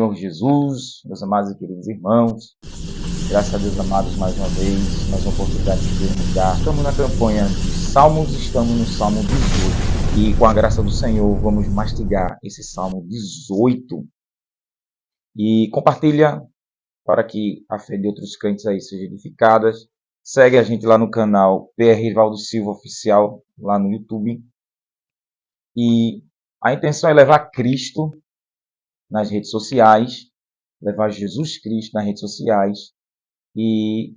Senhor Jesus, meus amados e queridos irmãos. Graças a Deus, amados, mais uma vez, mais uma oportunidade de Deus nos dar. Estamos na campanha de Salmos, estamos no Salmo 18. E com a graça do Senhor, vamos mastigar esse Salmo 18. E compartilha para que a fé de outros crentes aí seja edificada. Segue a gente lá no canal PR Rivaldo Silva Oficial, lá no YouTube. E a intenção é levar Cristo nas redes sociais, levar Jesus Cristo nas redes sociais, e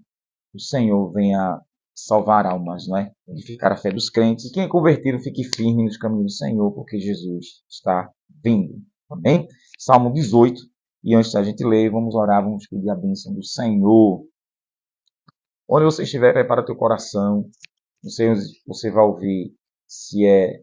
o Senhor venha salvar almas, não é? Edificar a fé dos crentes. E quem é convertido, fique firme nos caminhos do Senhor, porque Jesus está vindo. Amém? Salmo 18. E antes da gente ler, vamos orar, vamos pedir a bênção do Senhor. Onde você estiver, prepara teu coração. Não sei onde você vai ouvir, se é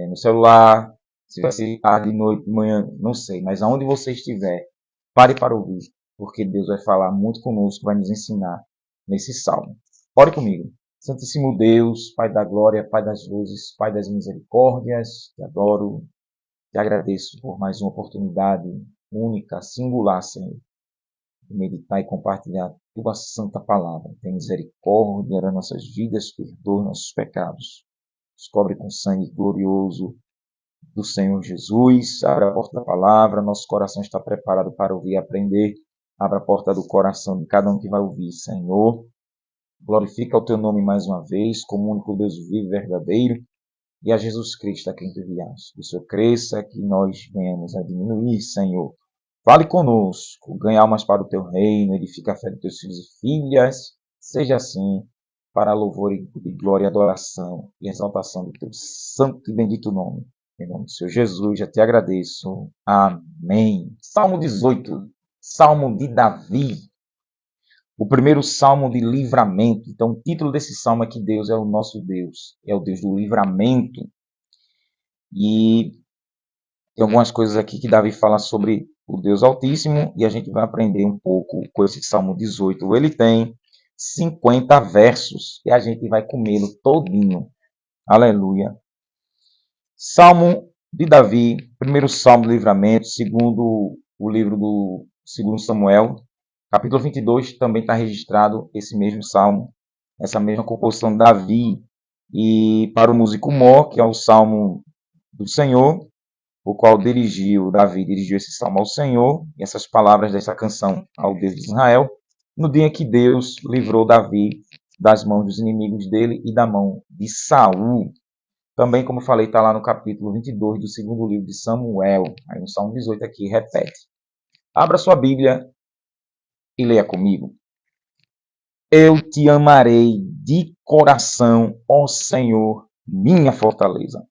no celular, se vai ser tarde, noite, manhã, não sei. Mas aonde você estiver, pare para ouvir, porque Deus vai falar muito conosco, vai nos ensinar nesse salmo. Ore comigo. Santíssimo Deus, Pai da glória, Pai das luzes, Pai das misericórdias, te adoro, te agradeço por mais uma oportunidade única, singular, Senhor, de meditar e compartilhar tua santa palavra. Tem misericórdia das nossas vidas, perdoa nossos pecados. Nos cobre com sangue glorioso do Senhor Jesus. Abra a porta da palavra, nosso coração está preparado para ouvir e aprender. Abra a porta do coração de cada um que vai ouvir, Senhor. Glorifica o teu nome mais uma vez, como único Deus vivo e verdadeiro, e a Jesus Cristo a quem tu enviaste. Que o Senhor cresça, que nós venhamos a diminuir, Senhor. Fale conosco, ganha almas para o teu reino, edifica a fé dos teus filhos e filhas. Seja assim, para louvor e glória, adoração e exaltação do teu santo e bendito nome. Em nome do Senhor Jesus, já te agradeço. Amém. Salmo 18, Salmo de Davi. O primeiro salmo de livramento. Então, o título desse salmo é que Deus é o nosso Deus. É o Deus do livramento. E tem algumas coisas aqui que Davi fala sobre o Deus Altíssimo. E a gente vai aprender um pouco com esse salmo 18. Ele tem 50 versos. E a gente vai comê-lo todinho. Aleluia. Salmo de Davi, primeiro salmo de livramento, segundo o livro do 2 Samuel, capítulo 22, também está registrado esse mesmo salmo, essa mesma composição de Davi. E para o músico Mó, que é o salmo do Senhor, o qual Davi dirigiu esse salmo ao Senhor, e essas palavras dessa canção ao Deus de Israel, no dia que Deus livrou Davi das mãos dos inimigos dele e da mão de Saul. Também, como falei, está lá no capítulo 22 do segundo livro de Samuel. Aí no Salmo 18 aqui, repete. Abra sua Bíblia e leia comigo. Eu te amarei de coração, ó Senhor, minha fortaleza.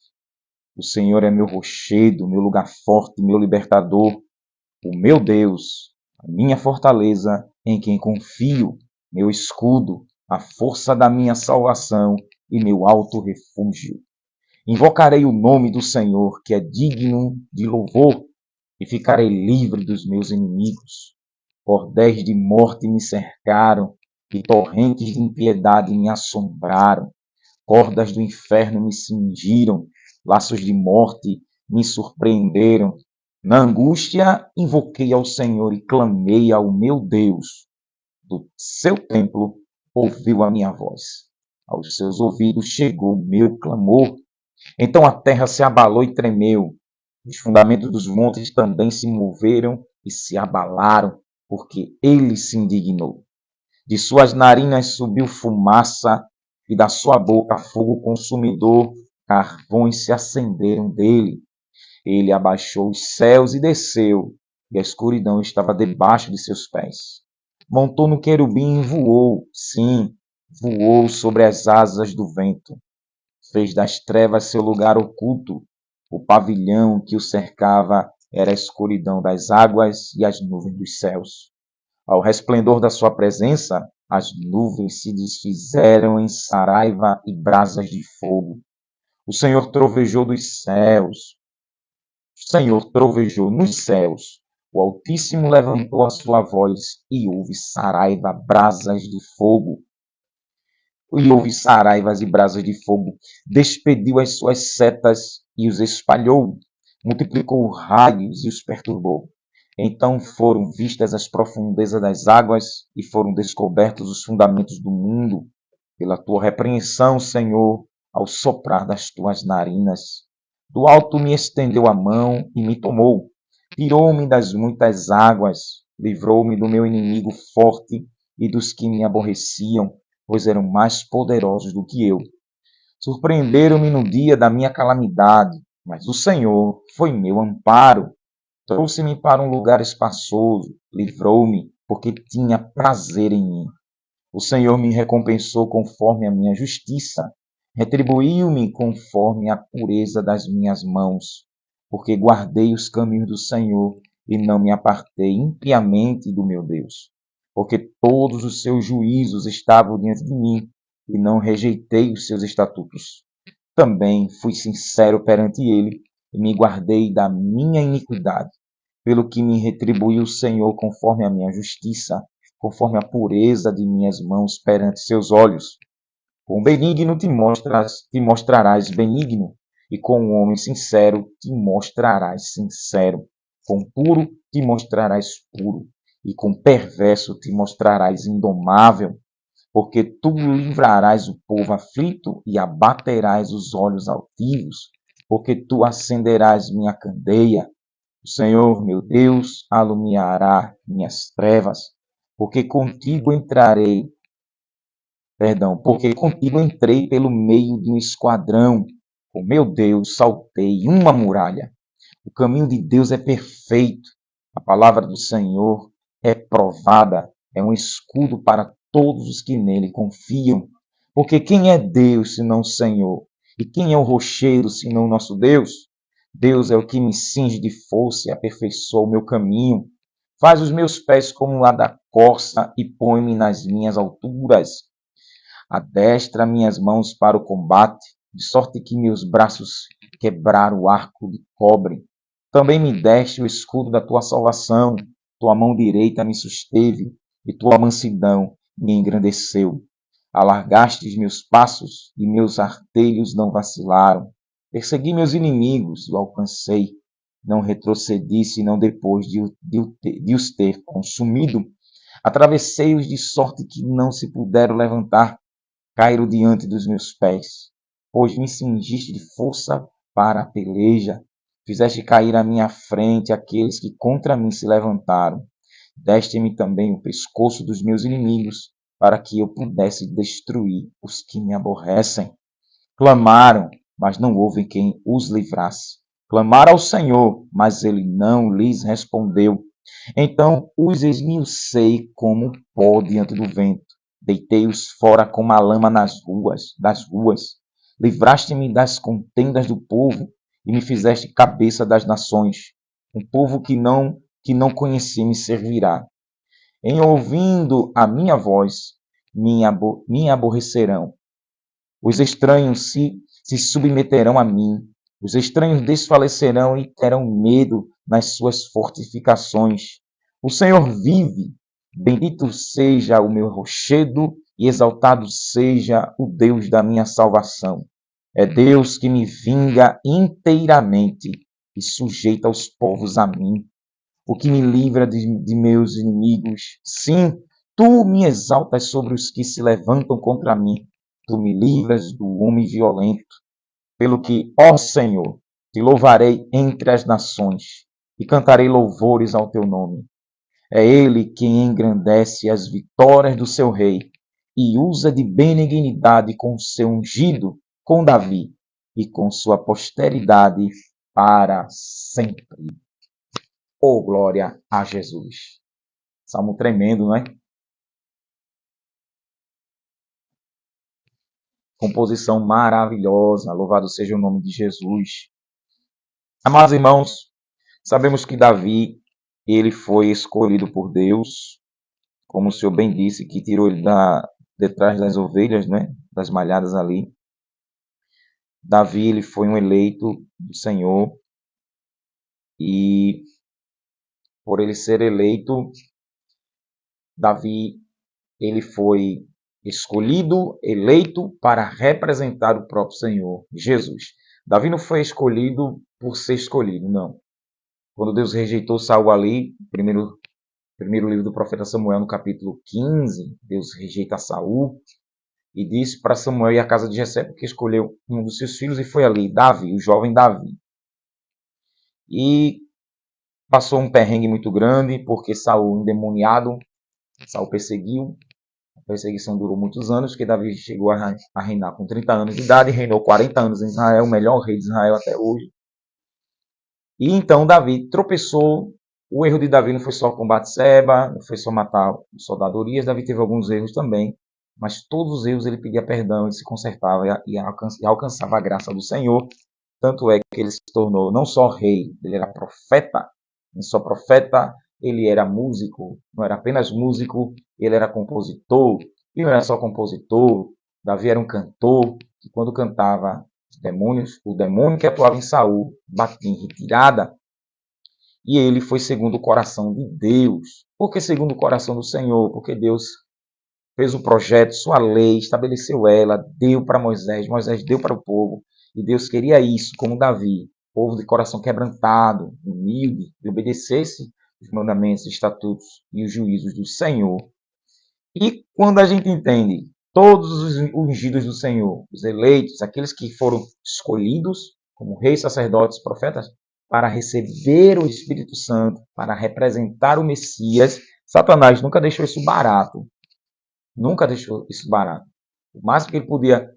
O Senhor é meu rochedo, meu lugar forte, meu libertador, o meu Deus, a minha fortaleza, em quem confio, meu escudo, a força da minha salvação e meu alto refúgio. Invocarei o nome do Senhor, que é digno de louvor, e ficarei livre dos meus inimigos. Cordéis de morte me cercaram, e torrentes de impiedade me assombraram. Cordas do inferno me cingiram, laços de morte me surpreenderam. Na angústia, invoquei ao Senhor e clamei ao meu Deus. Do seu templo, ouviu a minha voz. Aos seus ouvidos chegou o meu clamor. Então a terra se abalou e tremeu. Os fundamentos dos montes também se moveram e se abalaram, porque ele se indignou. De suas narinas subiu fumaça, e da sua boca fogo consumidor, carvões se acenderam dele. Ele abaixou os céus e desceu, e a escuridão estava debaixo de seus pés. Montou no querubim e voou, sim, voou sobre as asas do vento. Fez das trevas seu lugar oculto. O pavilhão que o cercava era a escuridão das águas e as nuvens dos céus. Ao resplendor da sua presença, as nuvens se desfizeram em saraiva e brasas de fogo. O Senhor trovejou dos céus. O Senhor trovejou nos céus. O Altíssimo levantou a sua voz e houve saraiva, brasas de fogo. E houve saraivas e brasas de fogo, despediu as suas setas e os espalhou, multiplicou raios e os perturbou. Então foram vistas as profundezas das águas e foram descobertos os fundamentos do mundo pela tua repreensão, Senhor, ao soprar das tuas narinas. Do alto me estendeu a mão e me tomou, tirou-me das muitas águas, livrou-me do meu inimigo forte e dos que me aborreciam, pois eram mais poderosos do que eu. Surpreenderam-me no dia da minha calamidade, mas o Senhor foi meu amparo. Trouxe-me para um lugar espaçoso, livrou-me, porque tinha prazer em mim. O Senhor me recompensou conforme a minha justiça, retribuiu-me conforme a pureza das minhas mãos, porque guardei os caminhos do Senhor e não me apartei impiamente do meu Deus. Porque todos os seus juízos estavam diante de mim e não rejeitei os seus estatutos. Também fui sincero perante ele e me guardei da minha iniquidade, pelo que me retribuiu o Senhor conforme a minha justiça, conforme a pureza de minhas mãos perante seus olhos. Com o benigno te mostrarás benigno, e com o homem sincero te mostrarás sincero. Com puro te mostrarás puro, e com perverso te mostrarás indomável. Porque tu livrarás o povo aflito e abaterás os olhos altivos, porque tu acenderás minha candeia. O Senhor, meu Deus, alumiará minhas trevas, porque contigo entrarei, porque contigo entrei pelo meio de um esquadrão. Com meu Deus, saltei uma muralha. O caminho de Deus é perfeito. A palavra do Senhor é provada, é um escudo para todos os que nele confiam. Porque quem é Deus senão o Senhor? E quem é o rochedo senão o nosso Deus? Deus é o que me cinge de força e aperfeiçoa o meu caminho. Faz os meus pés como lá da corça e põe-me nas minhas alturas. Adestra minhas mãos para o combate, de sorte que meus braços quebraram o arco de cobre. Também me deste o escudo da tua salvação, tua mão direita me susteve, e tua mansidão me engrandeceu. Alargastes meus passos, e meus artelhos não vacilaram. Persegui meus inimigos e o alcancei. Não retrocedi, senão depois de os ter consumido. Atravessei-os de sorte que não se puderam levantar. Caíram diante dos meus pés. Pois me cingiste de força para a peleja. Fizeste cair à minha frente aqueles que contra mim se levantaram. Deste-me também o pescoço dos meus inimigos, para que eu pudesse destruir os que me aborrecem. Clamaram, mas não houve quem os livrasse. Clamaram ao Senhor, mas ele não lhes respondeu. Então os esmiucei como pó diante do vento. Deitei-os fora como a lama das ruas. Livraste-me das contendas do povo e me fizeste cabeça das nações. Um povo que não conheci me servirá. Em ouvindo a minha voz, me aborrecerão. Os estranhos se submeterão a mim. Os estranhos desfalecerão e terão medo nas suas fortificações. O Senhor vive. Bendito seja o meu rochedo e exaltado seja o Deus da minha salvação. É Deus que me vinga inteiramente e sujeita os povos a mim. O que me livra de meus inimigos. Sim, tu me exaltas sobre os que se levantam contra mim. Tu me livras do homem violento. Pelo que, ó Senhor, te louvarei entre as nações e cantarei louvores ao teu nome. É ele quem engrandece as vitórias do seu rei e usa de benignidade com o seu ungido, com Davi e com sua posteridade para sempre. Oh, glória a Jesus. Salmo tremendo, não é? Composição maravilhosa, louvado seja o nome de Jesus. Amados irmãos, sabemos que Davi, ele foi escolhido por Deus, como o Senhor bem disse, que tirou ele detrás das ovelhas, né, das malhadas ali. Davi, ele foi um eleito do Senhor e por ele ser eleito, Davi, ele foi escolhido, eleito para representar o próprio Senhor, Jesus. Davi não foi escolhido por ser escolhido, não. Quando Deus rejeitou Saul ali, primeiro livro do profeta Samuel, no capítulo 15, Deus rejeita Saul e disse para Samuel ir à casa de Jessé, porque escolheu um dos seus filhos e foi ali, Davi, o jovem Davi. E passou um perrengue muito grande, porque Saul, endemoniado, Saul perseguiu. A perseguição durou muitos anos, porque Davi chegou a reinar com 30 anos de idade, reinou 40 anos em Israel, o melhor rei de Israel até hoje. E então Davi tropeçou. O erro de Davi não foi só com Batseba, não foi só matar o soldado Urias. Davi teve alguns erros também, mas todos os erros ele pedia perdão, ele se consertava e alcançava a graça do Senhor. Tanto é que ele se tornou não só rei, ele era profeta. Não só profeta, ele era músico, não era apenas músico, ele era compositor. E não era só compositor, Davi era um cantor, que quando cantava demônios, o demônio que atuava em Saul batia em retirada, e ele foi segundo o coração de Deus. Por que segundo o coração do Senhor? Porque Deus fez um projeto, sua lei, estabeleceu ela, deu para Moisés, Moisés deu para o povo, e Deus queria isso, como Davi, povo de coração quebrantado, humilde, que obedecesse os mandamentos, estatutos e os juízos do Senhor. E quando a gente entende todos os ungidos do Senhor, os eleitos, aqueles que foram escolhidos como reis, sacerdotes, profetas, para receber o Espírito Santo, para representar o Messias, Satanás nunca deixou isso barato. Nunca deixou isso barato. O máximo que ele podia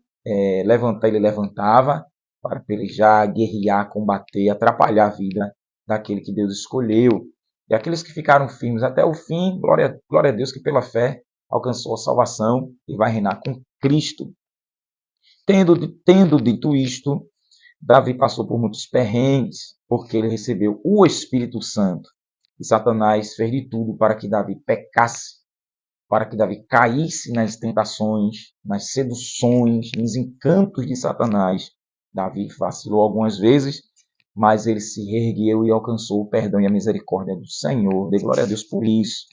levantar, ele levantava para pelejar, guerrear, combater, atrapalhar a vida daquele que Deus escolheu. E aqueles que ficaram firmes até o fim, glória a Deus que pela fé alcançou a salvação e vai reinar com Cristo. Tendo dito isto, Davi passou por muitos perrengues, porque ele recebeu o Espírito Santo. E Satanás fez de tudo para que Davi pecasse, para que Davi caísse nas tentações, nas seduções, nos encantos de Satanás. Davi vacilou algumas vezes, mas ele se reergueu e alcançou o perdão e a misericórdia do Senhor. Dê glória a Deus por isso.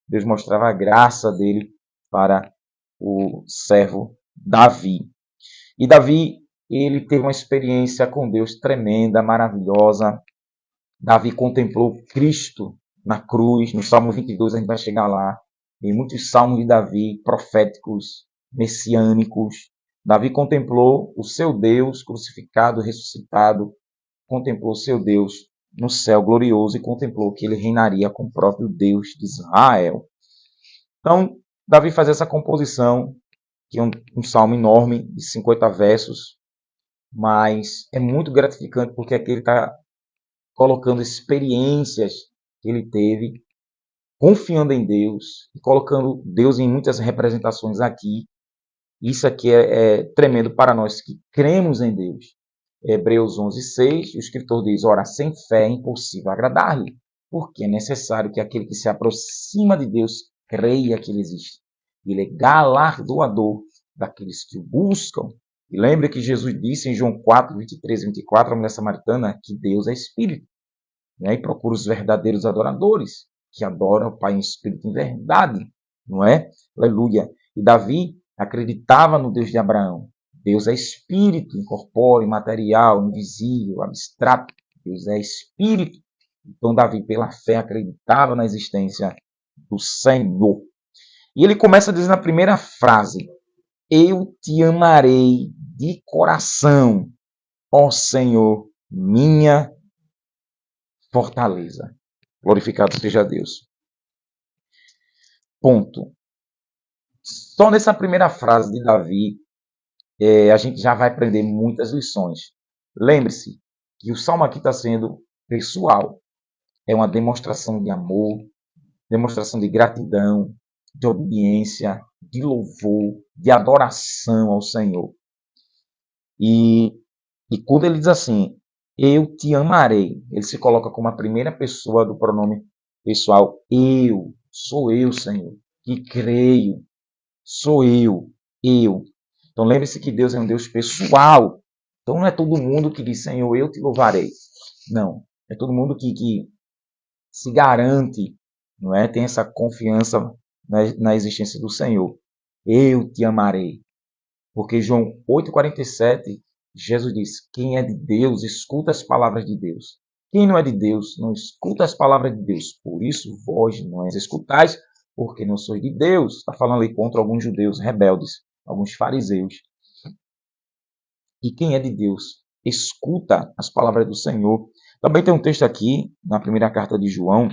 Deus mostrava a graça dele para o servo Davi. E Davi, ele teve uma experiência com Deus tremenda, maravilhosa. Davi contemplou Cristo na cruz. No Salmo 22 a gente vai chegar lá. Tem muitos salmos de Davi, proféticos, messiânicos. Davi contemplou o seu Deus crucificado, ressuscitado. Contemplou seu Deus no céu glorioso e contemplou que ele reinaria com o próprio Deus de Israel. Então, Davi faz essa composição, que é um salmo enorme, de 50 versos, mas é muito gratificante porque aqui ele está colocando experiências que ele teve, confiando em Deus, e colocando Deus em muitas representações aqui. Isso aqui é tremendo para nós que cremos em Deus. Hebreus 11:6, o escritor diz: ora, sem fé é impossível agradar-lhe, porque é necessário que aquele que se aproxima de Deus creia que ele existe. Ele é galardoador daqueles que o buscam. E lembre que Jesus disse em João 4, 23 e 24, a mulher samaritana, que Deus é espírito. Né? E procura os verdadeiros adoradores, que adoram o Pai em espírito e em verdade. Não é? Aleluia. E Davi acreditava no Deus de Abraão. Deus é espírito, incorpóreo, imaterial, invisível, abstrato. Deus é espírito. Então Davi, pela fé, acreditava na existência do Senhor. E ele começa dizendo na primeira frase: eu te amarei de coração, ó Senhor, minha fortaleza. Glorificado seja Deus. Ponto. Só nessa primeira frase de Davi, a gente já vai aprender muitas lições. Lembre-se que o salmo aqui está sendo pessoal. É uma demonstração de amor, demonstração de gratidão, de obediência, de louvor, de adoração ao Senhor. E quando ele diz assim, eu te amarei, ele se coloca como a primeira pessoa do pronome pessoal. Eu, sou eu, Senhor, que creio. Sou eu. Então lembre-se que Deus é um Deus pessoal. Então não é todo mundo que diz, Senhor, eu te louvarei. Não. É todo mundo que se garante, não é? Tem essa confiança na existência do Senhor. Eu te amarei. Porque João 8,47, Jesus diz, quem é de Deus, escuta as palavras de Deus. Quem não é de Deus não escuta as palavras de Deus. Por isso vós não as escutais, porque não sois de Deus. Está falando aí contra alguns judeus rebeldes, alguns fariseus. E quem é de Deus escuta as palavras do Senhor. Também tem um texto aqui, na primeira carta de João.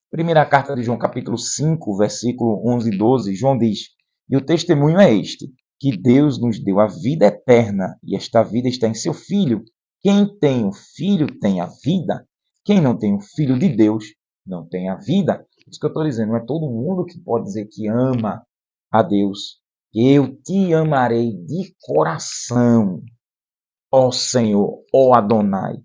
Primeira carta de João, capítulo 5, versículo 11 e 12. João diz: e o testemunho é este, que Deus nos deu a vida eterna, e esta vida está em seu Filho. Quem tem o Filho tem a vida. Quem não tem o Filho de Deus não tem a vida. Isso que eu estou dizendo, não é todo mundo que pode dizer que ama a Deus. Eu te amarei de coração, ó Senhor, ó Adonai.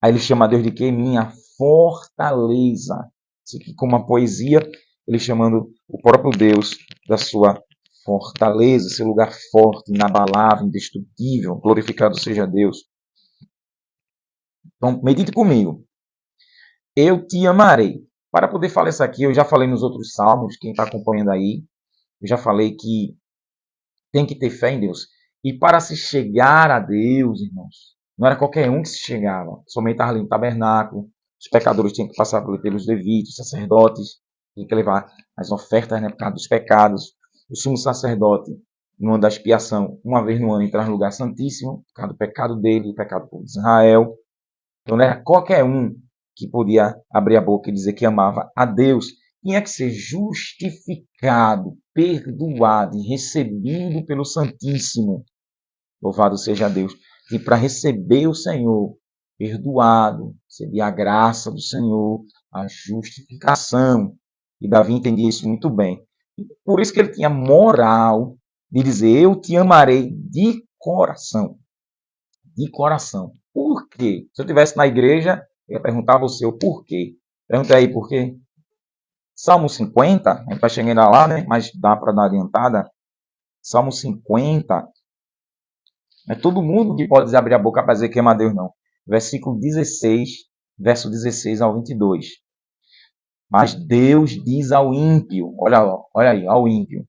Aí ele chama Deus de quê? Minha fortaleza. Isso aqui, como uma poesia, ele chamando o próprio Deus da sua fortaleza, seu lugar forte, inabalável, indestrutível. Glorificado seja Deus. Então, medite comigo. Eu te amarei. Para poder falar isso aqui, eu já falei nos outros salmos, quem está acompanhando aí, eu já falei que tem que ter fé em Deus. E para se chegar a Deus, irmãos, não era qualquer um que se chegava. Somente estava ali no tabernáculo. Os pecadores tinham que passar pelos levitas, sacerdotes, tinham que levar as ofertas, né, por causa dos pecados. O sumo sacerdote, no ano da expiação, uma vez no ano, entrava no lugar santíssimo, por causa do pecado dele, do pecado do povo de Israel. Então não era qualquer um que podia abrir a boca e dizer que amava a Deus. Tinha que ser justificado, perdoado e recebido pelo Santíssimo. Louvado seja Deus. E para receber o Senhor, perdoado, receber a graça do Senhor, a justificação. E Davi entendia isso muito bem. E por isso que ele tinha moral de dizer, eu te amarei de coração. De coração. Por quê? Se eu estivesse na igreja, eu ia perguntar a você o porquê. Pergunta aí por quê. Salmo 50, a gente vai chegando lá, né? Mas dá para dar adiantada. Salmo 50. Não é todo mundo que pode abrir a boca para dizer que ama a Deus, não. Versículo 16, verso 16 ao 22. Mas Deus diz ao ímpio, olha aí, ao ímpio.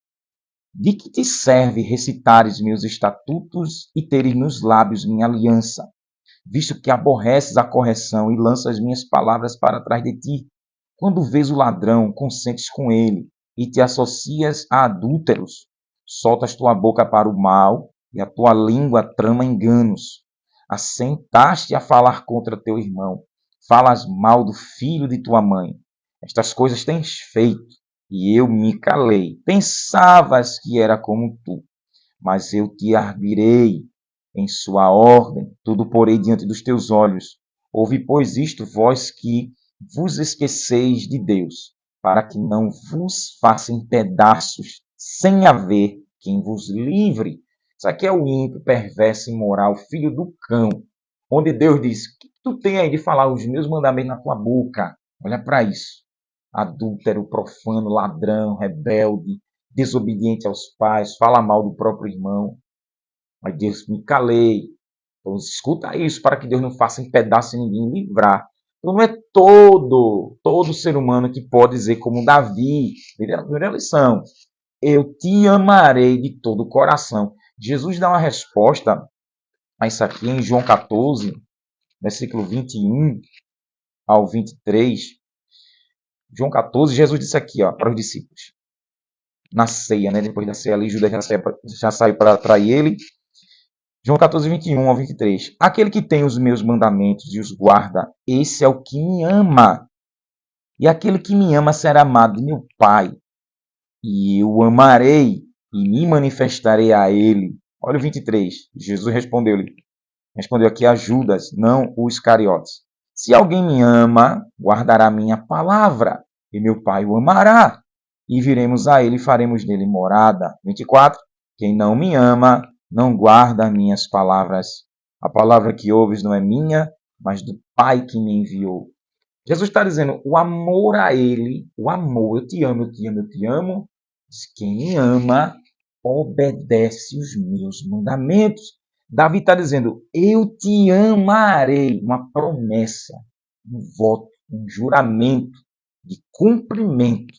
De que te serve recitares meus estatutos e teres nos lábios minha aliança, visto que aborreces a correção e lanças minhas palavras para trás de ti? Quando vês o ladrão, consentes com ele, e te associas a adúlteros, soltas tua boca para o mal, e a tua língua trama enganos. Assentaste a falar contra teu irmão, falas mal do filho de tua mãe. Estas coisas tens feito, e eu me calei. Pensavas que era como tu, mas eu te arguirei em sua ordem, tudo porei diante dos teus olhos. Ouvi, pois, isto, vós que vos esqueceis de Deus, para que não vos faça em pedaços, sem haver quem vos livre. Isso aqui é o ímpio, perverso, imoral, filho do cão, onde Deus diz, o que tu tem aí de falar os meus mandamentos na tua boca? Olha para isso. Adúltero, profano, ladrão, rebelde, desobediente aos pais, fala mal do próprio irmão. Mas Deus, me calei. Então, escuta isso, para que Deus não faça em pedaço ninguém livrar. Então, não é todo ser humano que pode dizer como Davi, primeira lição, eu te amarei de todo o coração. Jesus dá uma resposta a isso aqui em João 14, versículo 21 ao 23. João 14, Jesus disse aqui, para os discípulos, na ceia, né? Depois da ceia ali, Judas já saiu para trair ele. João 14, 21 ao 23. Aquele que tem os meus mandamentos e os guarda, esse é o que me ama. E aquele que me ama será amado de meu Pai. E eu o amarei e me manifestarei a ele. Olha o 23. Jesus respondeu aqui a Judas, não os Iscariotes. Se alguém me ama, guardará minha palavra, e meu Pai o amará. E viremos a ele e faremos nele morada. 24. Quem não me ama, não guarda minhas palavras. A palavra que ouves não é minha, mas do Pai que me enviou. Jesus está dizendo, o amor a ele, o amor, eu te amo, eu te amo, eu te amo. Quem me ama, obedece os meus mandamentos. Davi está dizendo, eu te amarei, uma promessa, um voto, um juramento de cumprimento.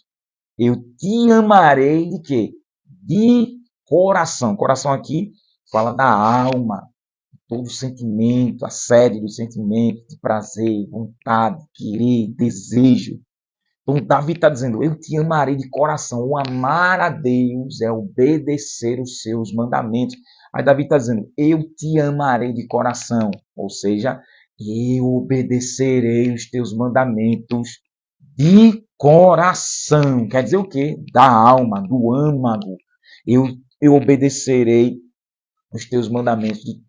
Eu te amarei de quê? De coração. Coração aqui fala da alma. todo sentimento, a sede do sentimento, de prazer, vontade, querer, desejo. Então, Davi está dizendo, eu te amarei de coração. O amar a Deus é obedecer os seus mandamentos. Aí Davi está dizendo, eu te amarei de coração. Ou seja, eu obedecerei os teus mandamentos de coração. Quer dizer o quê? Da alma, do âmago. Eu obedecerei os teus mandamentos de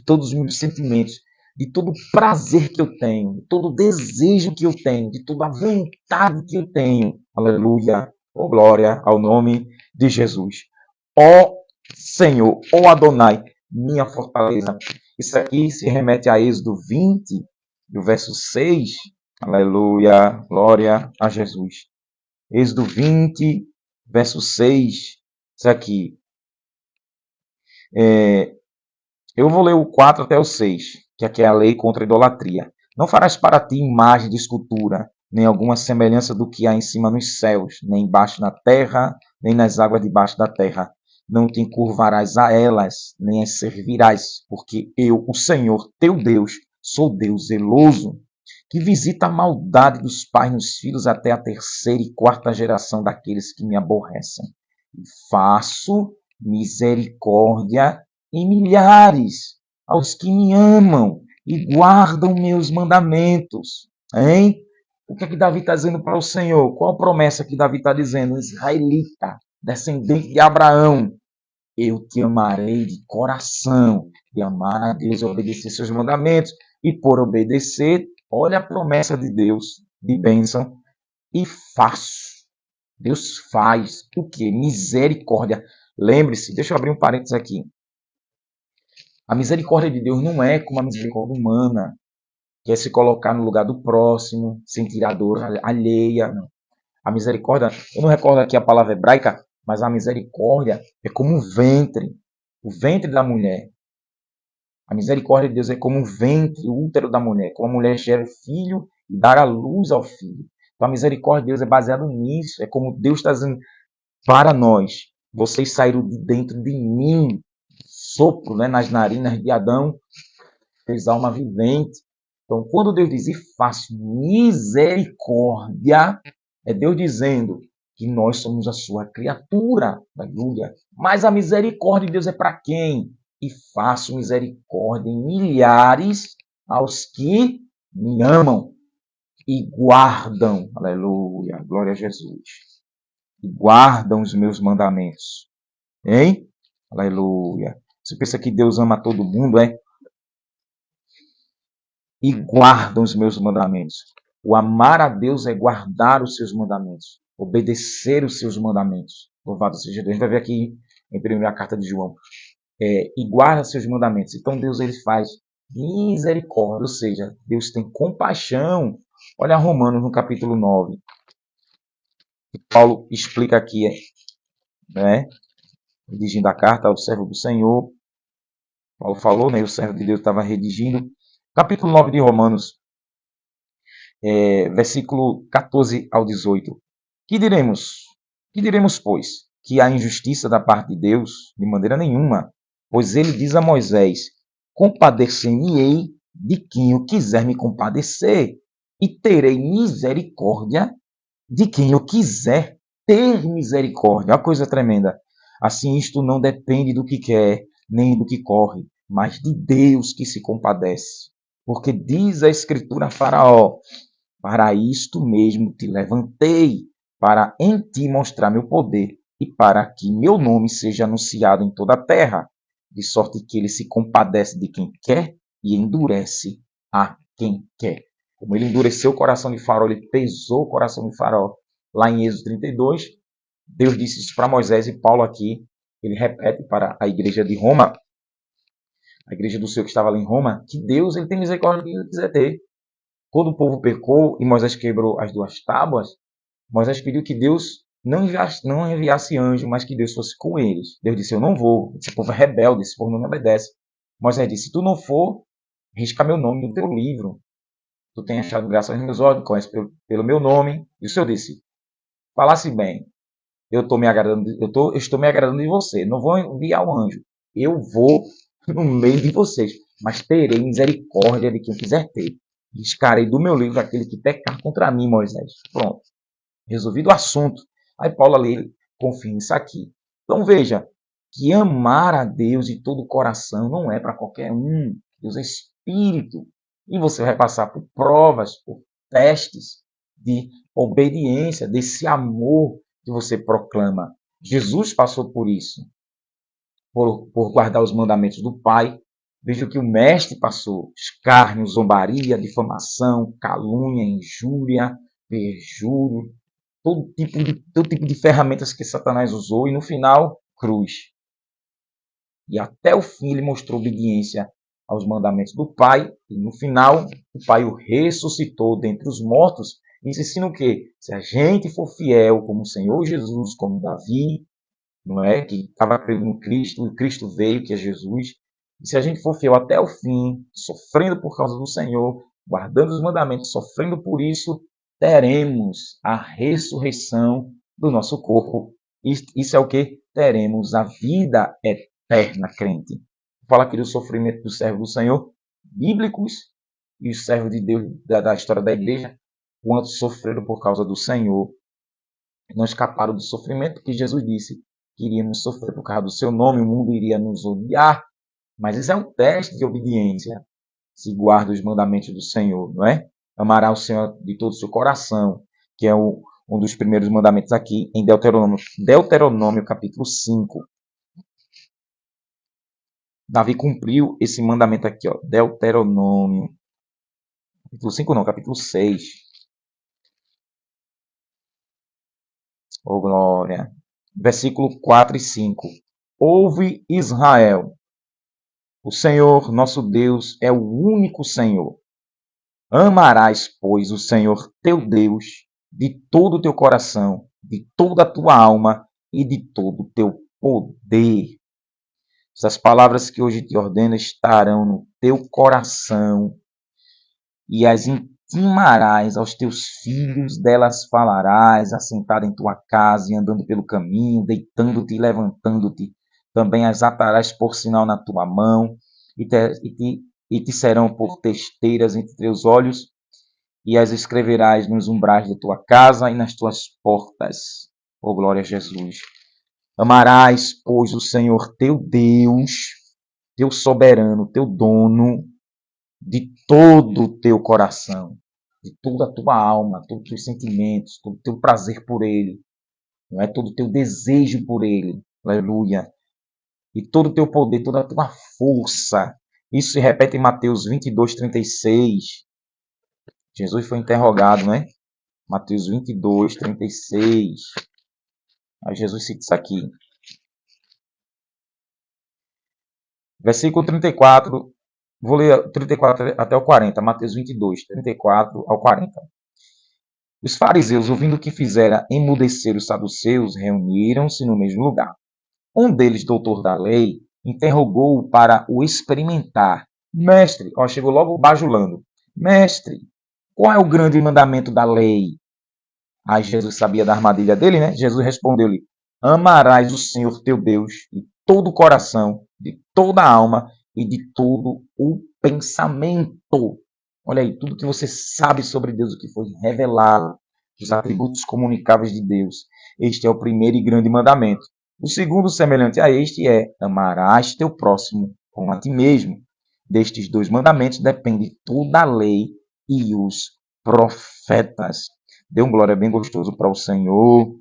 todos os meus sentimentos, de todo o prazer que eu tenho, de todo o desejo que eu tenho, de toda a vontade que eu tenho. Aleluia. Oh, glória ao nome de Jesus. Ó Senhor, ó Adonai, minha fortaleza. Isso aqui se remete a Êxodo 20, do verso 6. Aleluia. Glória a Jesus. Êxodo 20, verso 6. Isso aqui. Eu vou ler o 4 até o 6, que aqui é a lei contra a idolatria. Não farás para ti imagem de escultura, nem alguma semelhança do que há em cima nos céus, nem embaixo na terra, nem nas águas debaixo da terra. Não te encurvarás a elas, nem as servirás, porque eu, o Senhor, teu Deus, sou Deus zeloso, que visita a maldade dos pais nos filhos até a terceira e quarta geração daqueles que me aborrecem. E faço misericórdia em milhares aos que me amam e guardam meus mandamentos. Hein? O que é que Davi está dizendo para o Senhor? Qual a promessa que Davi está dizendo? Israelita, descendente de Abraão, eu te amarei de coração. E amar a Deus e obedecer seus mandamentos. E por obedecer, olha a promessa de Deus, de bênção, e faço. Deus faz o quê? Misericórdia. Lembre-se, deixa eu abrir um parênteses aqui. A misericórdia de Deus não é como a misericórdia humana, que é se colocar no lugar do próximo, sentir a dor alheia. Não. A misericórdia, eu não recordo aqui a palavra hebraica, mas a misericórdia é como o ventre da mulher. A misericórdia de Deus é como o ventre, o útero da mulher, como a mulher gera filho e dá a luz ao filho. Então a misericórdia de Deus é baseada nisso, é como Deus está dizendo para nós, vocês saíram de dentro de mim, sopro, né, nas narinas de Adão, fez alma vivente. Então, quando Deus diz, e faço misericórdia, é Deus dizendo que nós somos a sua criatura, aleluia. Mas a misericórdia de Deus é para quem? E faço misericórdia em milhares aos que me amam e guardam, aleluia, glória a Jesus, e guardam os meus mandamentos. Hein? Aleluia. Você pensa que Deus ama todo mundo, é? E guardam os meus mandamentos. O amar a Deus é guardar os seus mandamentos, obedecer os seus mandamentos. Louvado seja Deus. A gente vai ver aqui em primeira carta de João. E guarda seus mandamentos. Então Deus ele faz misericórdia, ou seja, Deus tem compaixão. Olha Romanos no capítulo 9. Paulo explica aqui, né? Redigindo a carta ao servo do Senhor. Paulo falou, né? O servo de Deus estava redigindo. Capítulo 9 de Romanos, versículo 14 ao 18. Que diremos? Que diremos, pois? Que há injustiça da parte de Deus? De maneira nenhuma. Pois ele diz a Moisés, compadecer-me-ei de quem eu quiser me compadecer, e terei misericórdia de quem eu quiser ter misericórdia. Uma coisa tremenda. Assim, isto não depende do que quer, nem do que corre, mas de Deus que se compadece. Porque diz a Escritura a Faraó, para isto mesmo te levantei, para em ti mostrar meu poder, e para que meu nome seja anunciado em toda a terra, de sorte que ele se compadece de quem quer e endurece a quem quer. Como ele endureceu o coração de Faraó, ele pesou o coração de Faraó. Lá em Êxodo 32, Deus disse isso para Moisés, e Paulo aqui, ele repete para a igreja de Roma, a igreja do Senhor que estava ali em Roma, que Deus ele tem misericórdia de quem ele quiser ter. Quando o povo pecou e Moisés quebrou as 2 tábuas, Moisés pediu que Deus não enviasse anjo, mas que Deus fosse com eles. Deus disse, eu não vou. Esse povo é rebelde, esse povo não me obedece. Moisés disse, se tu não for, risca meu nome no teu livro. Tu tens achado graça aos meus olhos, conhece pelo meu nome. E o Senhor disse, falasse bem, eu estou me agradando de você. Não vou enviar um anjo. Eu vou no meio de vocês, mas terei misericórdia de quem quiser ter. Riscarei do meu livro aquele que pecar contra mim, Moisés. Pronto. Resolvido o assunto. Aí Paulo ali confia nisso aqui. Então veja, que amar a Deus de todo o coração não é para qualquer um. Deus é espírito. E você vai passar por provas, por testes de obediência, desse amor que você proclama. Jesus passou por isso, por guardar os mandamentos do Pai. Veja o que o mestre passou: escárnio, zombaria, difamação, calúnia, injúria, perjúrio, todo tipo de ferramentas que Satanás usou, e no final, cruz. E até o fim ele mostrou obediência aos mandamentos do Pai, e no final o Pai o ressuscitou dentre os mortos. Isso ensina o quê? Se a gente for fiel como o Senhor Jesus, como Davi, não é? Que estava crendo no Cristo, o Cristo veio, que é Jesus. E se a gente for fiel até o fim, sofrendo por causa do Senhor, guardando os mandamentos, sofrendo por isso, teremos a ressurreição do nosso corpo. Isso é o que? Teremos a vida eterna, crente. Fala aqui do sofrimento dos servos do Senhor, bíblicos, e os servos de Deus da história da igreja, quantos sofreram por causa do Senhor. Não escaparam do sofrimento, porque Jesus disse que iríamos sofrer por causa do seu nome, o mundo iria nos odiar. Mas isso é um teste de obediência. Se guarda os mandamentos do Senhor, não é? Amará o Senhor de todo o seu coração, que é um dos primeiros mandamentos aqui em Deuteronômio. Deuteronômio, capítulo 5. Davi cumpriu esse mandamento aqui, ó. Deuteronômio. Capítulo 5 não, capítulo 6. Oh, glória. Versículo 4 e 5. Ouve, Israel. O Senhor, nosso Deus, é o único Senhor. Amarás, pois, o Senhor teu Deus de todo o teu coração, de toda a tua alma e de todo o teu poder. Essas palavras que hoje te ordeno estarão no teu coração e as intimarás aos teus filhos, delas falarás, assentado em tua casa e andando pelo caminho, deitando-te e levantando-te. Também as atarás por sinal na tua mão e te serão por testeiras entre teus olhos, e as escreverás nos umbrais de tua casa e nas tuas portas. Oh, glória a Jesus! Amarás, pois, o Senhor teu Deus, teu soberano, teu dono, de todo o teu coração, de toda a tua alma, todos os teus sentimentos, todo o teu prazer por Ele, não é? Todo o teu desejo por Ele, aleluia, e todo o teu poder, toda a tua força. Isso se repete em Mateus 22, 36. Jesus foi interrogado, né? Mateus 22, 36. Aí Jesus cita isso aqui. Versículo 34. Vou ler 34 até o 40. Mateus 22, 34 ao 40. Os fariseus, ouvindo o que fizera emudecer os saduceus, reuniram-se no mesmo lugar. Um deles, doutor da lei, interrogou-o para o experimentar. Mestre, ó, chegou logo bajulando. Mestre, qual é o grande mandamento da lei? Aí Jesus sabia da armadilha dele, né? Jesus respondeu-lhe: amarás o Senhor teu Deus de todo o coração, de toda a alma e de todo o pensamento. Olha aí, tudo que você sabe sobre Deus, o que foi revelado, os atributos comunicáveis de Deus. Este é o primeiro e grande mandamento. O segundo, semelhante a este, é: amarás teu próximo como a ti mesmo. Destes dois mandamentos depende toda a lei e os profetas. Dê um glória bem gostoso para o Senhor.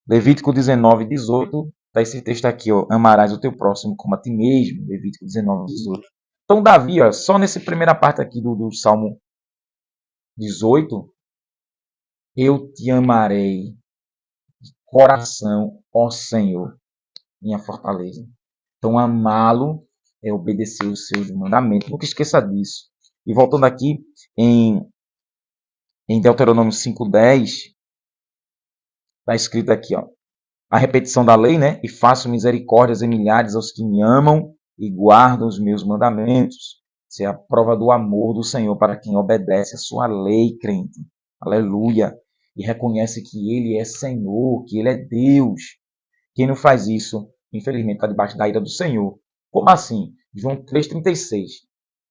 Levítico 19, 18. Está esse texto aqui, ó. Amarás o teu próximo como a ti mesmo. Levítico 19, 18. Então, Davi, ó, só nessa primeira parte aqui do Salmo 18, eu te amarei de coração, ó Senhor, minha fortaleza. Então, amá-lo é obedecer os seus mandamentos. Nunca esqueça disso. E voltando aqui em Deuteronômio 5:10, está escrito aqui, ó, a repetição da lei, né? E faço misericórdias e milhares aos que me amam e guardam os meus mandamentos. Isso é a prova do amor do Senhor para quem obedece a sua lei, crente. Aleluia. E reconhece que Ele é Senhor, que Ele é Deus. Quem não faz isso, infelizmente, está debaixo da ira do Senhor. Como assim? João 3,36.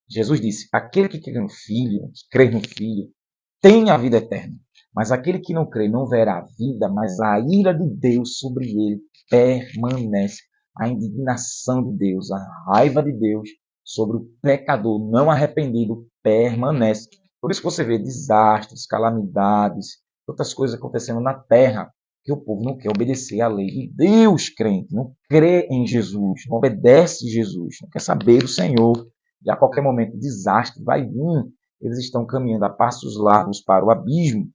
Jesus disse, aquele que crê no Filho, tem a vida eterna. Mas aquele que não crê não verá a vida, mas a ira de Deus sobre ele permanece. A indignação de Deus, a raiva de Deus sobre o pecador não arrependido permanece. Por isso que você vê desastres, calamidades, outras coisas acontecendo na terra, que o povo não quer obedecer à lei de Deus, crente, não crê em Jesus, não obedece Jesus, não quer saber do Senhor. E a qualquer momento desastre vai vir. Eles estão caminhando a passos largos para o abismo.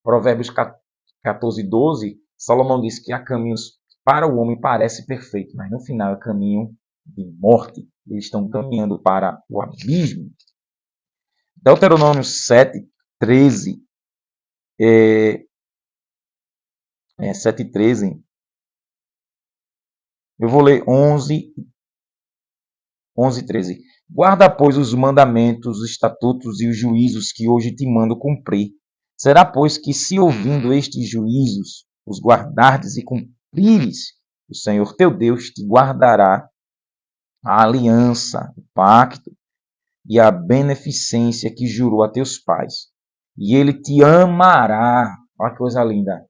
Provérbios 14:12, Salomão diz que há caminhos para o homem parece perfeito, mas no final é caminho de morte. Eles estão caminhando para o abismo. Deuteronômio 7:13, 7:13. Eu vou ler 11:13. Guarda, pois, os mandamentos, os estatutos e os juízos que hoje te mando cumprir. Será, pois, que se ouvindo estes juízos, os guardardes e cumprires, o Senhor teu Deus te guardará a aliança, o pacto e a beneficência que jurou a teus pais. E ele te amará. Olha que coisa linda.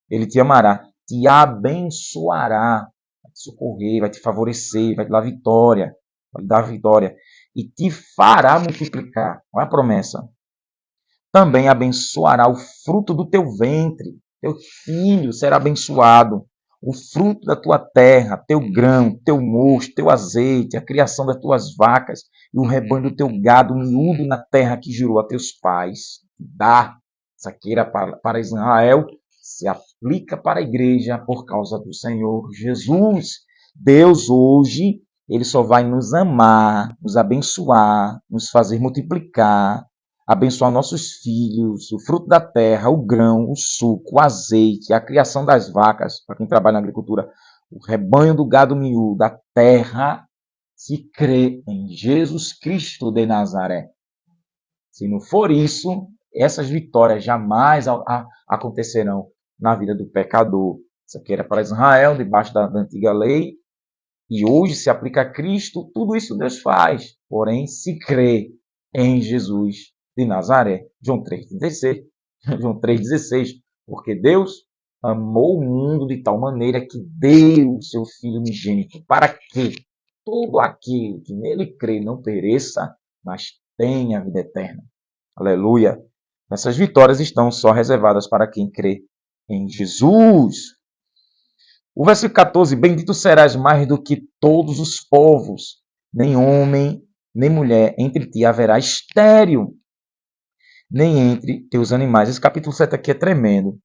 Ele te amará, te abençoará, vai te socorrer, vai te favorecer, vai te dar vitória, vai te dar vitória e te fará multiplicar. Olha a promessa. Também abençoará o fruto do teu ventre, teu filho será abençoado, o fruto da tua terra, teu grão, teu mosto, teu azeite, a criação das tuas vacas e o rebanho do teu gado miúdo na terra que jurou a teus pais. Dá. Isso aqui era para Israel, se aplica para a igreja por causa do Senhor Jesus. Deus hoje, ele só vai nos amar, nos abençoar, nos fazer multiplicar, abençoar nossos filhos, o fruto da terra, o grão, o suco, o azeite, a criação das vacas, para quem trabalha na agricultura, o rebanho do gado miúdo, da terra, se crê em Jesus Cristo de Nazaré. Se não for isso, essas vitórias jamais acontecerão na vida do pecador. Isso aqui era para Israel, debaixo da antiga lei, e hoje se aplica a Cristo, tudo isso Deus faz. Porém, se crê em Jesus de Nazaré. João 3,16. João 3,16. Porque Deus amou o mundo de tal maneira que deu o seu Filho unigênito, para que todo aquele que nele crê não pereça, mas tenha a vida eterna. Aleluia! Essas vitórias estão só reservadas para quem crê em Jesus. O versículo 14, bendito serás mais do que todos os povos, nem homem, nem mulher, entre ti haverá estéril, nem entre teus animais. Esse capítulo 7 aqui é tremendo.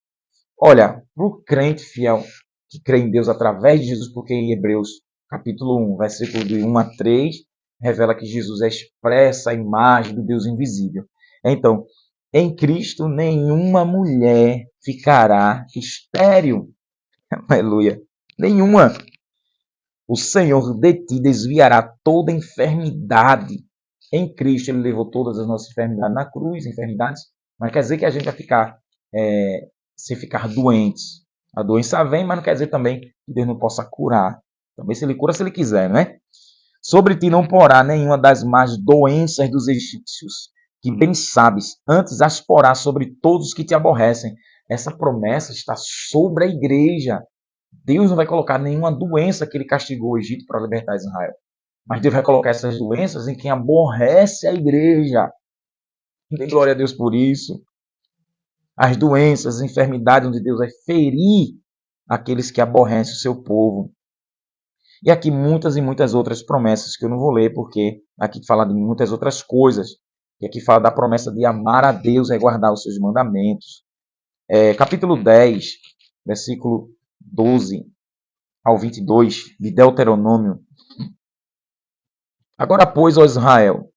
Olha, para o crente fiel que crê em Deus através de Jesus, porque em Hebreus capítulo 1, versículo de 1 a 3, revela que Jesus expressa a imagem do Deus invisível. Então, em Cristo, nenhuma mulher ficará estéril. Aleluia. Nenhuma. O Senhor de ti desviará toda enfermidade. Em Cristo, Ele levou todas as nossas enfermidades na cruz, enfermidades. Mas quer dizer que a gente vai ficar, sem ficar doentes. A doença vem, mas não quer dizer também que Deus não possa curar. Também se Ele cura, se Ele quiser, não é? Sobre ti não porá nenhuma das más doenças dos egípcios, que bem sabes, antes as porá sobre todos os que te aborrecem. Essa promessa está sobre a igreja. Deus não vai colocar nenhuma doença que ele castigou o Egito para libertar Israel. Mas Deus vai colocar essas doenças em quem aborrece a igreja. Dê glória a Deus por isso. As doenças, as enfermidades, onde Deus vai ferir aqueles que aborrecem o seu povo. E aqui muitas e muitas outras promessas que eu não vou ler, porque aqui fala de muitas outras coisas. E aqui fala da promessa de amar a Deus e guardar os seus mandamentos. Capítulo 10, versículo 12 ao 22 de Deuteronômio. Agora, pois, ó Israel,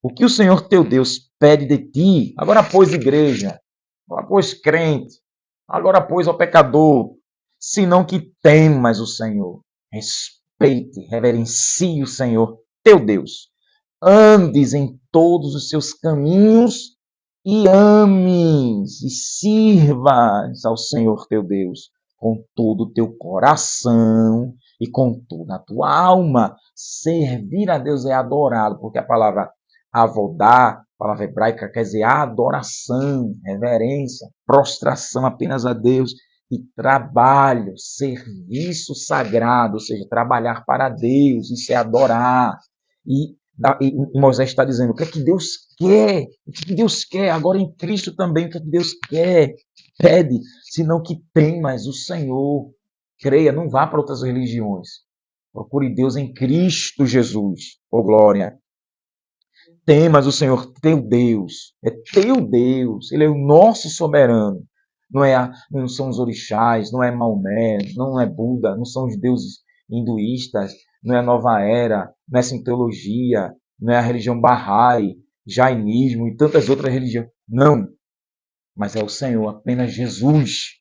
o que o Senhor teu Deus pede de ti, agora, pois, igreja, agora, pois, crente, agora, pois, ó pecador, senão que temas o Senhor, respeite, reverencie o Senhor teu Deus, andes em todos os seus caminhos e ames e sirvas ao Senhor teu Deus com todo o teu coração e com toda a tua alma. Servir a Deus é adorá-lo, porque a palavra avodar, a palavra hebraica, quer dizer adoração, reverência, prostração apenas a Deus, e trabalho, serviço sagrado, ou seja, trabalhar para Deus, isso é adorar. E Moisés está dizendo, o que é que Deus quer? O que Deus quer? Agora em Cristo também, o que é que Deus quer? Pede, senão que temas o Senhor. Creia, não vá para outras religiões. Procure Deus em Cristo Jesus. Oh, glória. Temas o Senhor, teu Deus. É teu Deus. Ele é o nosso soberano. Não são os orixás, não é Maomé, não é Buda, não são os deuses hinduístas, não é a Nova Era, não é Scientologia, não é a religião Bahá'í, Jainismo e tantas outras religiões. Não. Mas é o Senhor, apenas Jesus,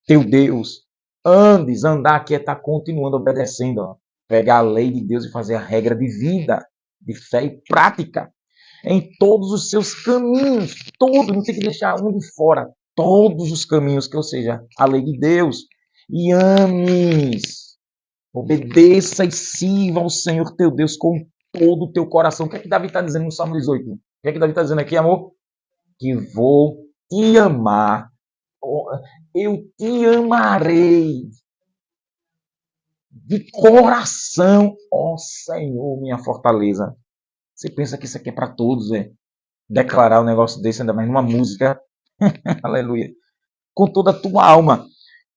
teu Deus. Andar aqui é estar continuando obedecendo. Ó. Pegar a lei de Deus e fazer a regra de vida, de fé e prática. Em todos os seus caminhos. Todos, não tem que deixar um de fora. Todos os caminhos, ou seja, a lei de Deus. E ames. Obedeça e sirva ao Senhor teu Deus com todo o teu coração. O que é que Davi está dizendo no Salmo 18? O que é que Davi está dizendo aqui, amor? Que vou te amar. Eu te amarei. De coração, ó Senhor, minha fortaleza. Você pensa que isso aqui é para todos, é? Declarar um negócio desse, ainda mais numa música. Aleluia. Com toda a tua alma,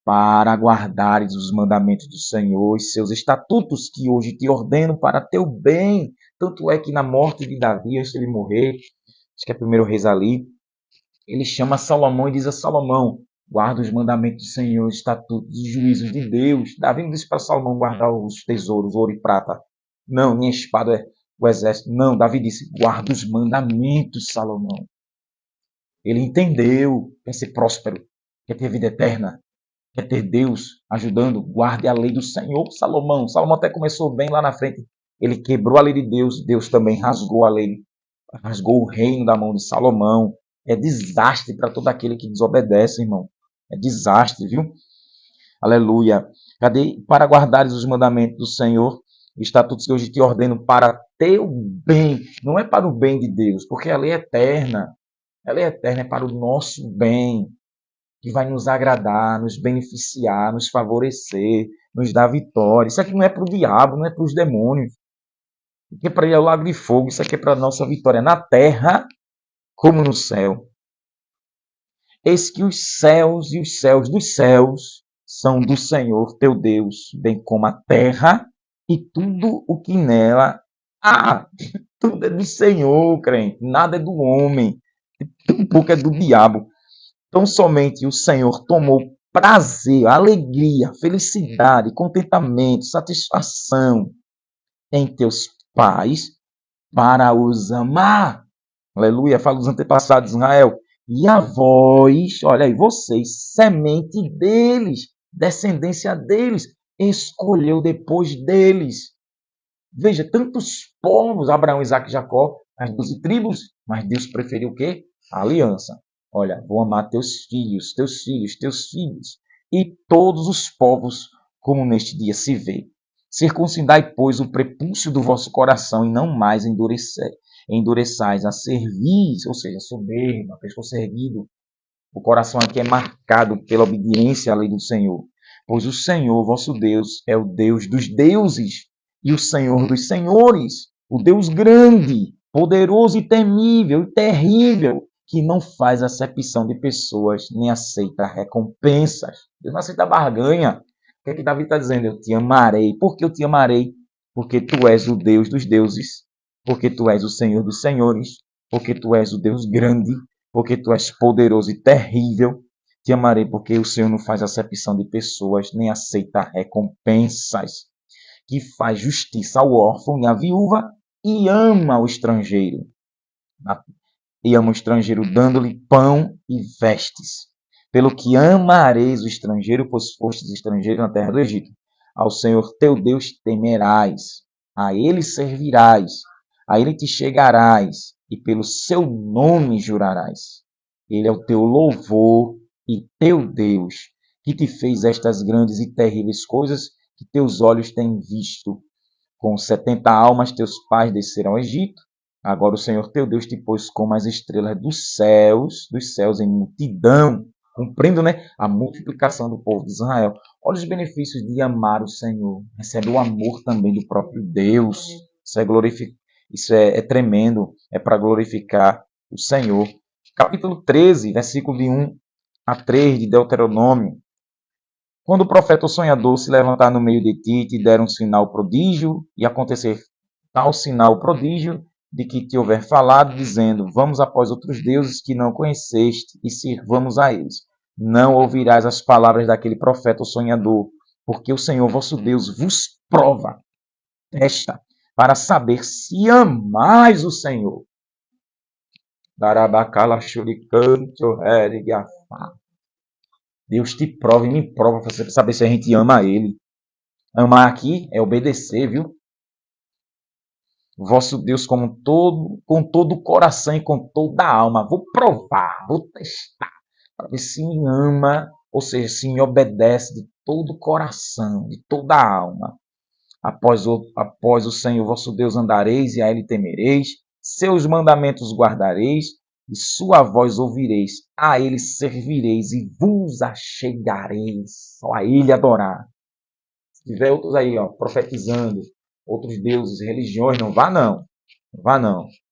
para guardares os mandamentos do Senhor e seus estatutos que hoje te ordeno para teu bem. Tanto é que na morte de Davi, antes de ele morrer, acho que é primeiro Reis ali, ele chama Salomão e diz a Salomão, guarda os mandamentos do Senhor, os estatutos e juízos de Deus. Davi não disse para Salomão guardar os tesouros, ouro e prata. Não, minha espada é o exército. Não, Davi disse, guarda os mandamentos, Salomão. Ele entendeu, quer ser próspero, quer ter vida eterna, quer ter Deus ajudando, guarde a lei do Senhor, Salomão. Salomão até começou bem lá na frente. Ele quebrou a lei de Deus, Deus também rasgou a lei, rasgou o reino da mão de Salomão. É desastre para todo aquele que desobedece, irmão. É desastre, viu? Aleluia. Cadê? Para guardares os mandamentos do Senhor, estatutos que hoje te ordeno para teu bem. Não é para o bem de Deus, porque a lei é eterna. Ela é eterna, é para o nosso bem, que vai nos agradar, nos beneficiar, nos favorecer, nos dar vitória. Isso aqui não é para o diabo, não é para os demônios. Isso aqui é para ir ao lago de fogo, isso aqui é para a nossa vitória na terra, como no céu. Eis que os céus e os céus dos céus são do Senhor teu Deus, bem como a terra e tudo o que nela há. Tudo é do Senhor, crente, nada é do homem. Um pouco é do diabo. Então somente o Senhor tomou prazer, alegria, felicidade, contentamento, satisfação em teus pais para os amar. Aleluia, fala dos antepassados de Israel. E a vós, olha aí, vocês, semente deles, descendência deles, escolheu depois deles. Veja, tantos povos, Abraão, Isaac e Jacó, as 12 tribos, mas Deus preferiu o quê? A aliança. Olha, vou amar teus filhos, teus filhos, teus filhos, e todos os povos, como neste dia se vê. Circuncidai, pois, o prepúcio do vosso coração, e não mais endureçais a cerviz, ou seja, soberba, pescoço erguido. O coração aqui é marcado pela obediência à lei do Senhor. Pois o Senhor, vosso Deus, é o Deus dos deuses, e o Senhor dos senhores, o Deus grande, poderoso e temível e terrível, que não faz acepção de pessoas, nem aceita recompensas. Deus não aceita barganha. O que é que Davi está dizendo? Eu te amarei. Por que eu te amarei? Porque tu és o Deus dos deuses. Porque tu és o Senhor dos senhores. Porque tu és o Deus grande. Porque tu és poderoso e terrível. Te amarei porque o Senhor não faz acepção de pessoas, nem aceita recompensas. Que faz justiça ao órfão e à viúva e ama o estrangeiro. E ama o estrangeiro dando-lhe pão e vestes. Pelo que amareis o estrangeiro, pois fostes estrangeiro na terra do Egito. Ao Senhor teu Deus temerás, a ele servirás, a ele te chegarás, e pelo seu nome jurarás. Ele é o teu louvor e teu Deus, que te fez estas grandes e terríveis coisas que teus olhos têm visto. Com 70 almas teus pais desceram ao Egito. Agora o Senhor teu Deus te pôs como as estrelas dos céus em multidão, cumprindo, né, a multiplicação do povo de Israel. Olha os benefícios de amar o Senhor. Recebe o amor também do próprio Deus. Isso é tremendo, é para glorificar o Senhor. Capítulo 13, versículo de 1 a 3 de Deuteronômio. Quando o profeta sonhador se levantar no meio de ti, te der um sinal prodígio, e acontecer tal sinal prodígio, de que te houver falado, dizendo, vamos após outros deuses que não conheceste, e sirvamos a eles. Não ouvirás as palavras daquele profeta ou sonhador, porque o Senhor vosso Deus vos prova, testa, para saber se amais o Senhor. Darabacala churicanto, herigafá. Deus te prova e me prova para saber se a gente ama Ele. Amar aqui é obedecer, viu? Vosso Deus com todo o coração e com toda a alma. Vou provar, vou testar, para ver se me ama, ou seja, se me obedece de todo o coração, de toda a alma. Após o Senhor vosso Deus andareis e a Ele temereis, seus mandamentos guardareis, e sua voz ouvireis, a Ele servireis e vos achegareis, só a Ele adorar. Se tiver outros aí, profetizando, outros deuses, religiões, não vá não,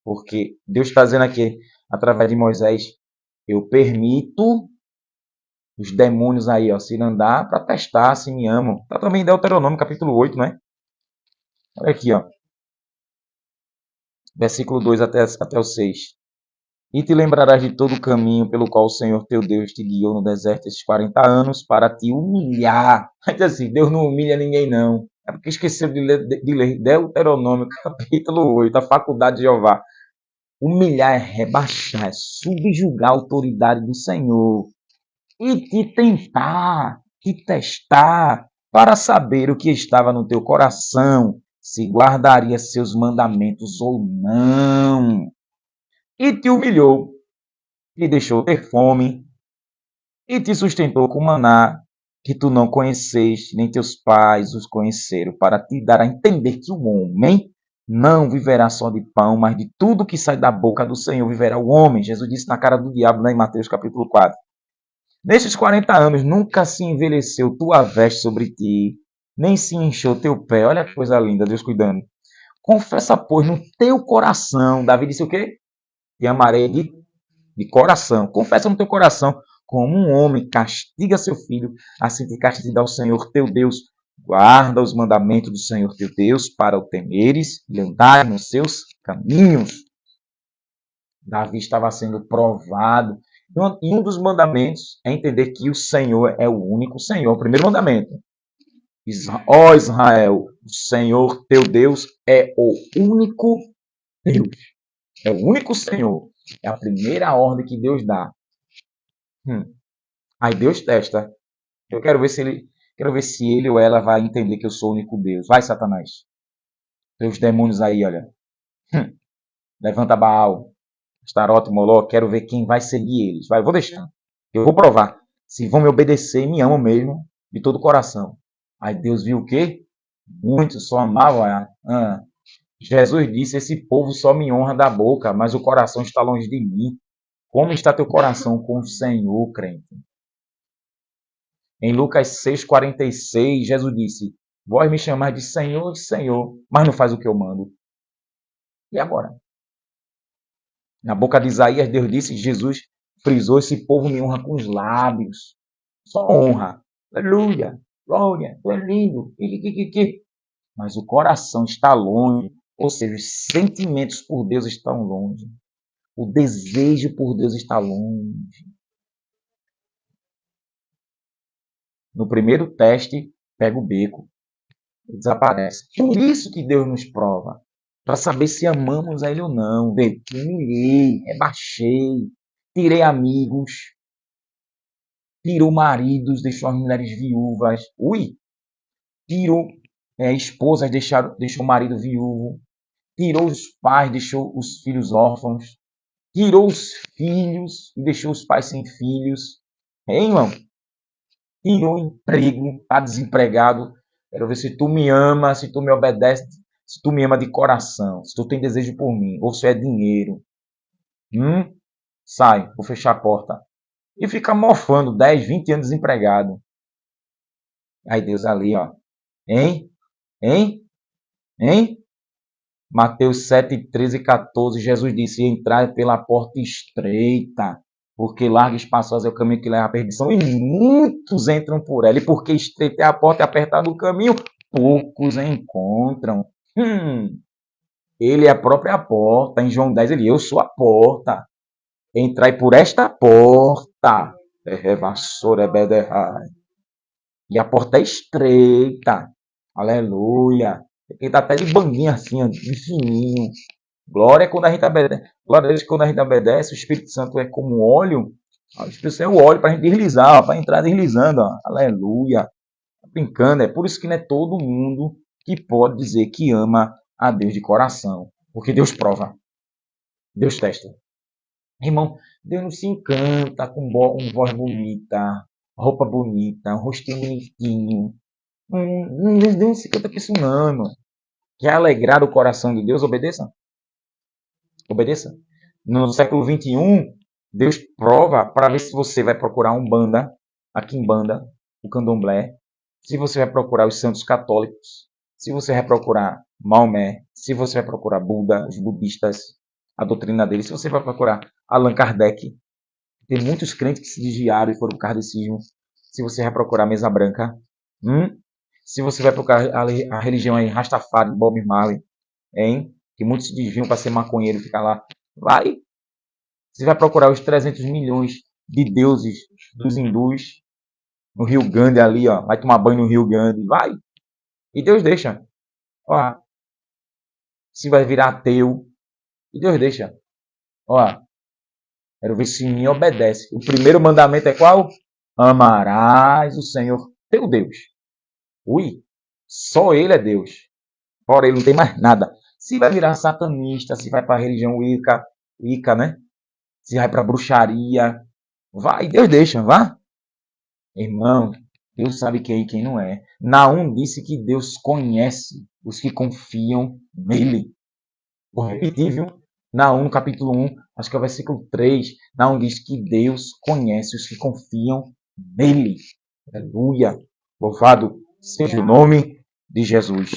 porque Deus está dizendo aqui, através de Moisés, eu permito os demônios aí, se andar para testar se me amam. Está também em Deuteronômio, capítulo 8, né? Olha aqui, versículo 2 até o 6. E te lembrarás de todo o caminho pelo qual o Senhor teu Deus te guiou no deserto esses 40 anos para te humilhar. Mas assim, Deus não humilha ninguém não. É porque esqueceu de ler Deuteronômio, capítulo 8, a faculdade de Jeová. Humilhar é rebaixar, é subjugar a autoridade do Senhor. E te tentar, te testar, para saber o que estava no teu coração, se guardaria seus mandamentos ou não. E te humilhou, te deixou ter fome, e te sustentou com maná, que tu não conheceste, nem teus pais os conheceram, para te dar a entender que o homem não viverá só de pão, mas de tudo que sai da boca do Senhor viverá o homem. Jesus disse na cara do diabo, em Mateus capítulo 4. Nestes 40 anos nunca se envelheceu tua veste sobre ti, nem se inchou teu pé. Olha que coisa linda, Deus cuidando. Confessa, pois, no teu coração. Davi disse o quê? Te amarei de coração. Confessa no teu coração, como um homem castiga seu filho, assim te castigará o Senhor teu Deus. Guarda os mandamentos do Senhor teu Deus para o temeres e andar nos seus caminhos. Davi estava sendo provado. E um dos mandamentos é entender que o Senhor é o único Senhor. O primeiro mandamento. Ó Israel, o Senhor teu Deus é o único Deus. É o único Senhor. É a primeira ordem que Deus dá. Aí Deus testa. Eu quero ver se ele ou ela vai entender que eu sou o único Deus. Vai, Satanás. Teus demônios aí, olha. Levanta Baal, Astarote, Moloque. Quero ver quem vai seguir eles. Vai, eu vou deixar. Eu vou provar. Se vão me obedecer, me amam mesmo, de todo o coração. Aí Deus viu o quê? Muitos só amavam. Jesus disse, esse povo só me honra da boca, mas o coração está longe de mim. Como está teu coração com o Senhor, crente? Em Lucas 6,46, Jesus disse, vós me chamais de Senhor, Senhor, mas não faz o que eu mando. E agora? Na boca de Isaías, Deus disse, Jesus frisou, esse povo me honra com os lábios. Só honra. Aleluia. Glória. Tu é lindo. Mas o coração está longe. Ou seja, os sentimentos por Deus estão longe. O desejo por Deus está longe. No primeiro teste, pega o beco. E desaparece. Por isso que Deus nos prova. Para saber se amamos a Ele ou não. Humilhei, rebaixei, tirei amigos, tirou maridos, deixou as mulheres viúvas. Tirou esposas, deixou o marido viúvo. Tirou os pais, deixou os filhos órfãos. Tirou os filhos e deixou os pais sem filhos. Hein, irmão? Tirou o emprego, está desempregado. Quero ver se tu me ama, se tu me obedece, se tu me ama de coração, se tu tem desejo por mim, ou se é dinheiro. Sai, vou fechar a porta. E fica mofando 10, 20 anos desempregado. Aí Deus ali, ó. Hein? Hein? Hein? Mateus 7, 13 e 14, Jesus disse, entrai pela porta estreita, porque larga e espaçosa é o caminho que leva à perdição, e muitos entram por ela. E porque estreita é a porta e apertado o caminho, poucos encontram. Ele é a própria porta. Em João 10, ele, eu sou a porta. Entrai por esta porta. E a porta é estreita. Aleluia. Ele está até de banguinha assim, de fininho. Glória quando a gente obedece. Glória a Deus, quando a gente obedece, o Espírito Santo é como óleo. O Espírito Santo é o óleo para a gente deslizar, para entrar deslizando. Ó. Aleluia. Tá brincando, é por isso que não é todo mundo que pode dizer que ama a Deus de coração. Porque Deus prova. Deus testa. Irmão, Deus não se encanta com voz bonita, roupa bonita, um rostinho bonitinho. Deus não se encanta com isso não, irmão. Quer alegrar o coração de Deus? Obedeça. Obedeça. No século XXI, Deus prova para ver se você vai procurar Umbanda, a Quimbanda, o Candomblé, se você vai procurar os santos católicos, se você vai procurar Maomé, se você vai procurar Buda, os budistas, a doutrina deles, se você vai procurar Allan Kardec, tem muitos crentes que se desviaram e foram para o kardecismo, se você vai procurar Mesa Branca, se você vai procurar a religião aí, Rastafari, Bob Marley, hein? Que muitos se desviam para ser maconheiro e ficar lá, vai. Você vai procurar os 300 milhões de deuses dos hindus, no Rio Grande ali, ó, vai tomar banho no Rio Grande, vai. E Deus deixa. Ó, se vai virar ateu, e Deus deixa. Ó, quero ver se me obedece. O primeiro mandamento é qual? Amarás o Senhor teu Deus. Ui, só Ele é Deus. Fora Ele não tem mais nada. Se vai virar satanista, se vai para a religião Wicca, né? Se vai para bruxaria, vai, Deus deixa, vá. Irmão, Deus sabe quem é e quem não é. Naum disse que Deus conhece os que confiam nele. Vou repetir, viu? Naum, no capítulo 1, acho que é o versículo 3, Naum diz que Deus conhece os que confiam nele. Aleluia. Louvado seja o nome de Jesus.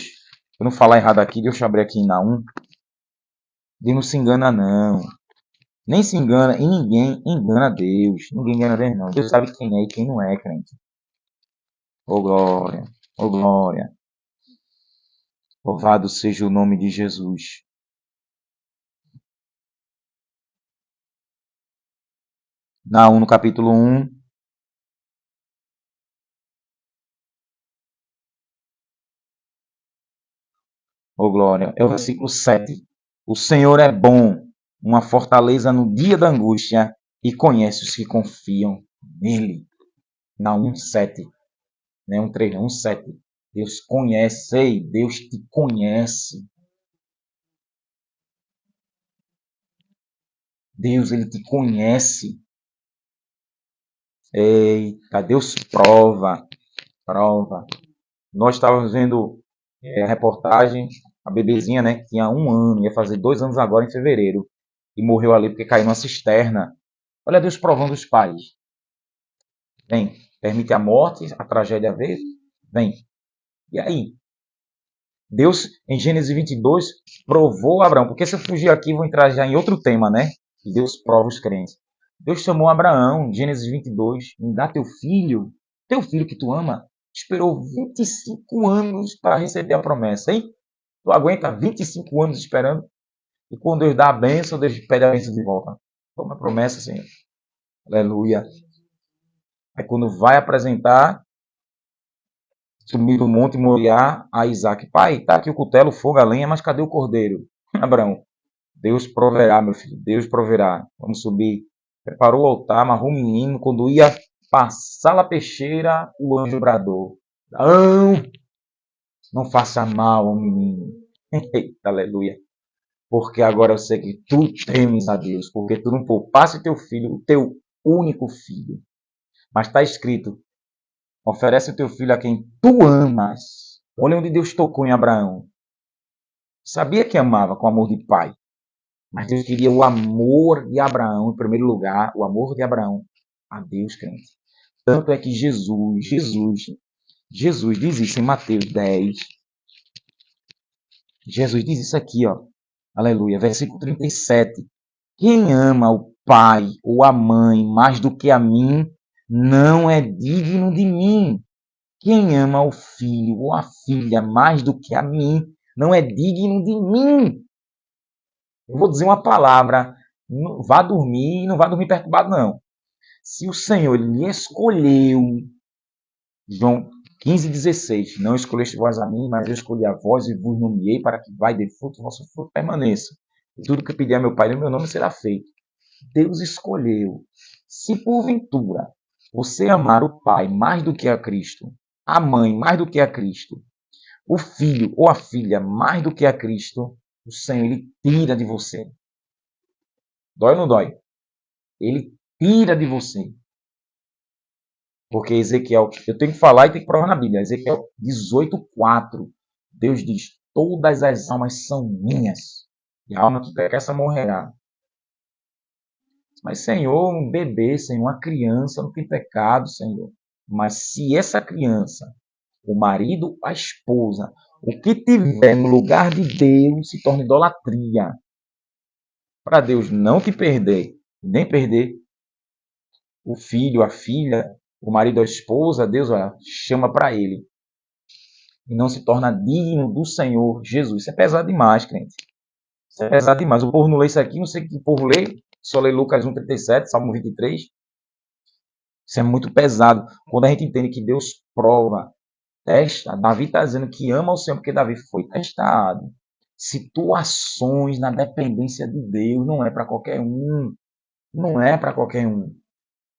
Eu não falar errado aqui, deixa eu abrir aqui em Naum. Deus não se engana, não. Nem se engana e ninguém engana Deus. Ninguém engana Deus, não. Deus sabe quem é e quem não é, crente. Ô glória, ô glória. Louvado seja o nome de Jesus. Naum, no capítulo 1. Ô glória. É o versículo 7. O Senhor é bom, uma fortaleza no dia da angústia, e conhece os que confiam nele. Naum 7. Não é 1, 3, não, 1, 7. Deus conhece, ei, Deus te conhece. Deus, Ele te conhece. Eita, Deus prova. Nós estávamos vendo a reportagem, a bebezinha, né, que tinha 1 ano, ia fazer 2 anos agora em fevereiro, e morreu ali porque caiu numa cisterna. Olha Deus provando os pais. Vem, permite a morte, a tragédia veio, vem. E aí? Deus, em Gênesis 22, provou Abraão, porque se eu fugir aqui, vou entrar já em outro tema, né? Deus prova os crentes. Deus chamou Abraão, Gênesis 22, me dá teu filho que tu ama, esperou 25 anos para receber a promessa, hein? Tu aguenta 25 anos esperando? E quando Deus dá a bênção, Deus pede a bênção de volta. Toma a promessa, Senhor. Aleluia. Aí quando vai apresentar, subir do monte Moriá a Isaac. Pai, tá aqui o cutelo, o fogo, a lenha, mas cadê o cordeiro? Abraão, Deus proverá, meu filho. Deus proverá. Vamos subir. Preparou o altar, amarrou o menino. Quando ia passar a peixeira, o anjo bradou. Não faça mal ao menino. Eita, aleluia. Porque agora eu sei que tu temes a Deus. Porque tu não poupaste teu filho, o teu único filho. Mas está escrito, oferece o teu filho a quem tu amas. Olha onde Deus tocou em Abraão. Sabia que amava com amor de pai. Mas Deus queria o amor de Abraão, em primeiro lugar, o amor de Abraão a Deus, crente. Tanto é que Jesus diz isso em Mateus 10. Jesus diz isso aqui, ó. Aleluia. Versículo 37. Quem ama o pai ou a mãe mais do que a mim, não é digno de mim. Quem ama o filho ou a filha mais do que a mim, não é digno de mim. Eu vou dizer uma palavra, vá dormir e não vá dormir perturbado, não. Se o Senhor lhe escolheu, João 15,16, não escolheste vós a mim, mas eu escolhi a vós e vos nomeei para que vai de fruto, o vosso fruto permaneça. E tudo que pedir a meu Pai no meu nome será feito. Deus escolheu. Se porventura você amar o Pai mais do que a Cristo, a mãe mais do que a Cristo, o filho ou a filha mais do que a Cristo, o Senhor ele tira de você. Dói ou não dói? Ele tira de você. Porque Ezequiel, eu tenho que falar e tenho que provar na Bíblia. Ezequiel 18:4. Deus diz: todas as almas são minhas. E a alma que peca, essa morrerá. Mas, Senhor, um bebê, Senhor, uma criança não tem pecado, Senhor. Mas se essa criança, o marido, a esposa, o que tiver no lugar de Deus se torna idolatria. Para Deus não te perder, nem perder o filho, a filha, o marido, a esposa, Deus chama para ele. E não se torna digno do Senhor Jesus. Isso é pesado demais, crente. Isso é pesado demais. O povo não lê isso aqui, não sei que o povo lê. Só lê Lucas 1,37, Salmo 23. Isso é muito pesado. Quando a gente entende que Deus prova, testa. Davi está dizendo que ama o Senhor porque Davi foi testado. Situações na dependência de Deus não é para qualquer um. Não é para qualquer um.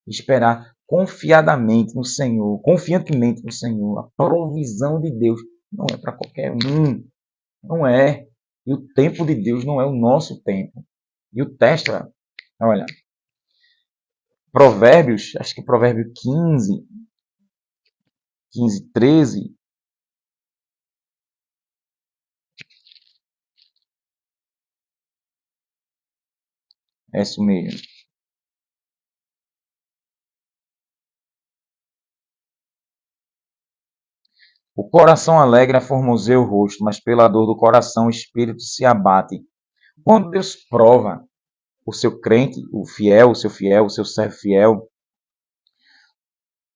Esperar confiadamente no Senhor, confiantemente no Senhor, a provisão de Deus não é para qualquer um. Não é. E o tempo de Deus não é o nosso tempo. E o teste, olha, Provérbios, acho que Provérbio 15, 13. É isso mesmo. O coração alegre formoseia o rosto, mas pela dor do coração o espírito se abate. Quando Deus prova o seu crente, o seu servo fiel,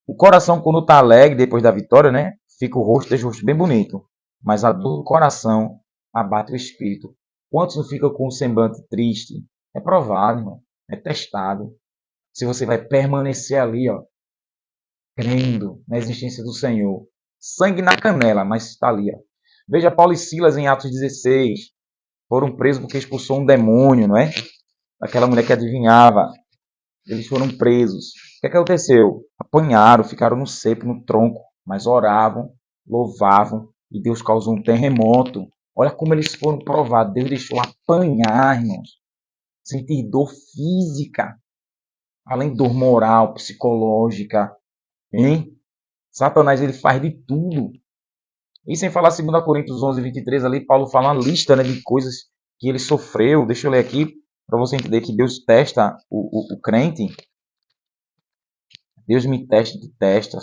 o coração quando está alegre depois da vitória, né, fica o rosto, deixa o rosto bem bonito. Mas a dor do coração abate o espírito. Quantos não ficam com o semblante triste? É provado, irmão. É testado. Se você vai permanecer ali, ó, crendo na existência do Senhor. Sangue na canela, mas está ali. Ó. Veja Paulo e Silas em Atos 16. Foram presos porque expulsou um demônio, não é? Aquela mulher que adivinhava. Eles foram presos. O que aconteceu? Apanharam, ficaram no cepo, no tronco, mas oravam, louvavam e Deus causou um terremoto. Olha como eles foram provados. Deus deixou apanhar, irmãos. Sentir dor física, além de dor moral, psicológica. Hein? Satanás ele faz de tudo. E sem falar 2 Coríntios 11:23, ali Paulo fala uma lista, né, de coisas que ele sofreu. Deixa eu ler aqui para você entender que Deus testa o crente. Deus me testa e te testa.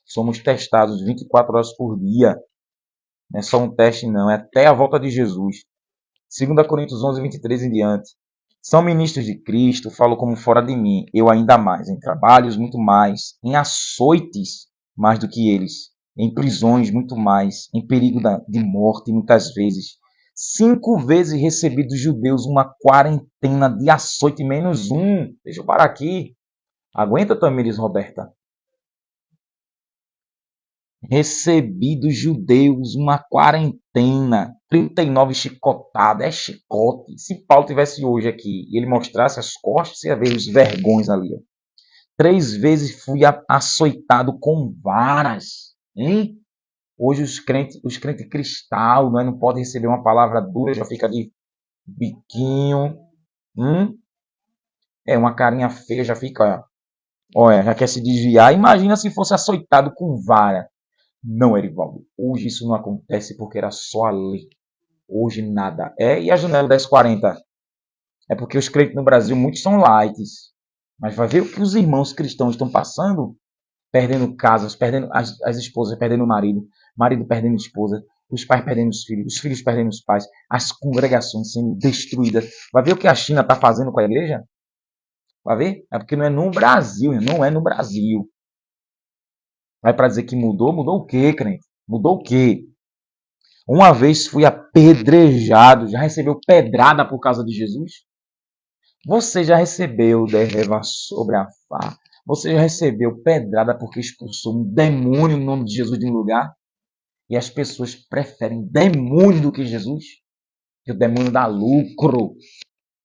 Somos testados 24 horas por dia. Não é só um teste, não. É até a volta de Jesus. 2 Coríntios 11:23 em diante. São ministros de Cristo, falo como fora de mim. Eu ainda mais. Em trabalhos, muito mais. Em açoites, mais do que eles. Em prisões, muito mais. Em perigo de morte, muitas vezes. 5 vezes recebi dos judeus uma quarentena de açoite menos um. Deixa eu parar aqui. Aguenta, Tamires, Roberta. Recebi dos judeus uma quarentena, 39 chicotadas, é chicote. Se Paulo tivesse hoje aqui e ele mostrasse as costas, você ia ver os vergões ali. Ó. 3 vezes fui açoitado com varas. Hein? Hoje os crentes cristal não podem receber uma palavra dura, já fica de biquinho. É uma carinha feia, já fica... Olha, já quer se desviar. Imagina se fosse açoitado com vara. Não, Erivaldo. Hoje isso não acontece porque era só a lei. Hoje nada. E a janela 1040? É porque os crentes no Brasil, muitos são lights. Mas vai ver o que os irmãos cristãos estão passando? Perdendo casas, perdendo as esposas, perdendo o marido perdendo a esposa, os pais perdendo os filhos perdendo os pais, as congregações sendo destruídas. Vai ver o que a China está fazendo com a igreja? Vai ver? É porque não é no Brasil, não é no Brasil. Vai para dizer que mudou? Mudou o quê, crente? Mudou o quê? Uma vez fui apedrejado, já recebeu pedrada por causa de Jesus? Você já recebeu derrama sobre a face? Você já recebeu pedrada porque expulsou um demônio no nome de Jesus de um lugar? E as pessoas preferem demônio do que Jesus? Que o demônio dá lucro.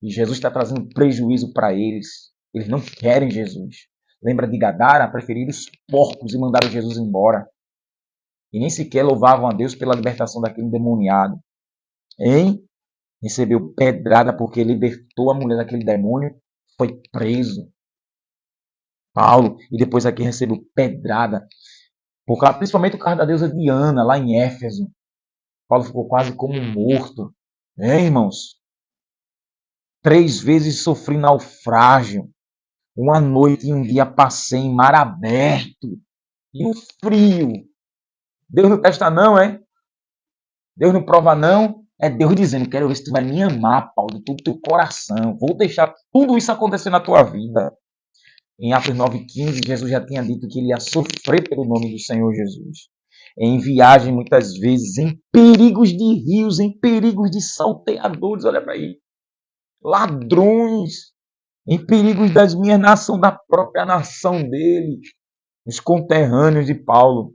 E Jesus está trazendo prejuízo para eles. Eles não querem Jesus. Lembra de Gadara? Preferiram os porcos e mandaram Jesus embora. E nem sequer louvavam a Deus pela libertação daquele endemoniado. Hein? Recebeu pedrada porque libertou a mulher daquele demônio. Foi preso. Paulo, e depois aqui recebeu pedrada, principalmente por causa da deusa Diana, lá em Éfeso. Paulo ficou quase como morto. Irmãos? 3 vezes sofri naufrágio. Uma noite e um dia passei em mar aberto. E o frio. Deus não testa não, é? Deus não prova não. É Deus dizendo, quero ver se tu vai me amar, Paulo, de todo o teu coração. Vou deixar tudo isso acontecer na tua vida. Em Atos 9,15, Jesus já tinha dito que ele ia sofrer pelo nome do Senhor Jesus. Em viagem, muitas vezes, em perigos de rios, em perigos de salteadores, olha para aí. Ladrões, em perigos das minhas nações, da própria nação dele. Os conterrâneos de Paulo,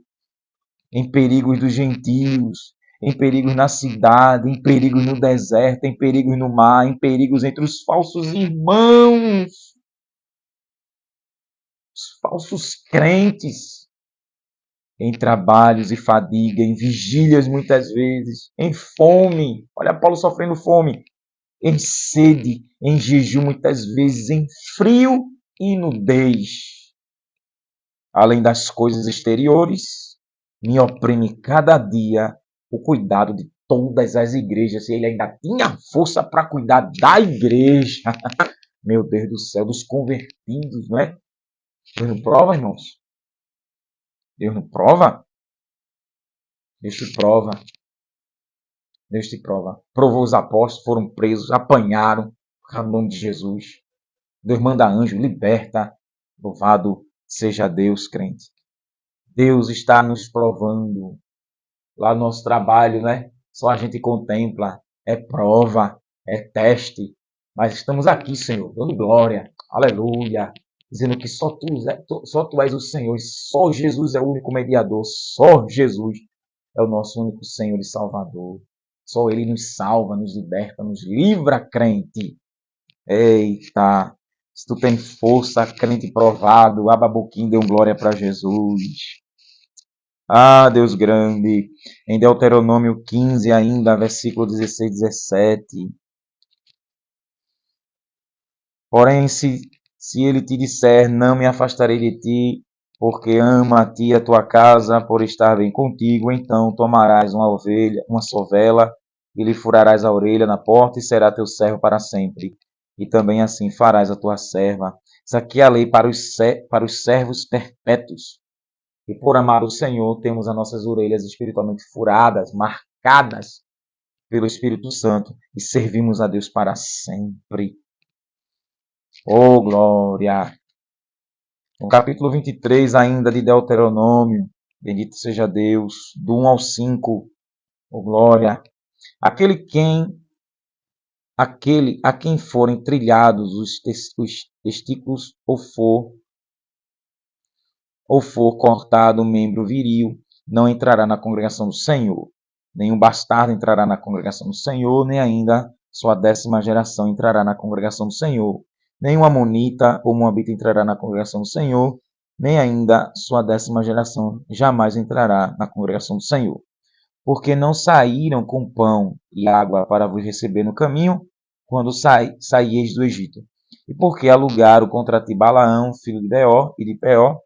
em perigos dos gentios, em perigos na cidade, em perigos no deserto, em perigos no mar, em perigos entre os falsos irmãos. Os falsos crentes, em trabalhos e fadiga, em vigílias muitas vezes, em fome, olha Paulo sofrendo fome, em sede, em jejum muitas vezes, em frio e nudez. Além das coisas exteriores, me oprime cada dia o cuidado de todas as igrejas. E ele ainda tinha força para cuidar da igreja. Meu Deus do céu, dos convertidos, não é? Deus não prova, irmãos? Deus não prova? Deus te prova. Deus te prova. Provou os apóstolos, foram presos, apanharam, no nome de Jesus. Deus manda anjo, liberta. Louvado seja Deus, crente. Deus está nos provando. Lá no nosso trabalho, né? Só a gente contempla. É prova, é teste. Mas estamos aqui, Senhor, dando glória. Aleluia. Dizendo que só tu és o Senhor. E só Jesus é o único mediador. Só Jesus é o nosso único Senhor e Salvador. Só Ele nos salva, nos liberta, nos livra, crente. Eita! Se tu tem força, crente provado, aba a boquinha, dê glória para Jesus. Ah, Deus grande. Em Deuteronômio 15 ainda, versículo 16 e 17. Porém, se ele te disser, não me afastarei de ti, porque ama a ti e a tua casa, por estar bem contigo, então tomarás uma ovelha, uma sovela, e lhe furarás a orelha na porta, e será teu servo para sempre. E também assim farás a tua serva. Isso aqui é a lei para os servos perpétuos. E por amar o Senhor, temos as nossas orelhas espiritualmente furadas, marcadas pelo Espírito Santo, e servimos a Deus para sempre. Oh, glória! No capítulo 23 ainda de Deuteronômio, bendito seja Deus, do 1 ao 5, oh, glória! Aquele a quem forem trilhados os testículos ou for cortado o membro viril, não entrará na congregação do Senhor. Nenhum bastardo entrará na congregação do Senhor, nem ainda sua 10ª geração entrará na congregação do Senhor. Nenhum amonita ou moabita entrará na congregação do Senhor, nem ainda sua 10ª geração jamais entrará na congregação do Senhor. Porque não saíram com pão e água para vos receber no caminho, quando saíeis do Egito. E porque alugaram contra ti Balaão, filho de Beor, e de Peor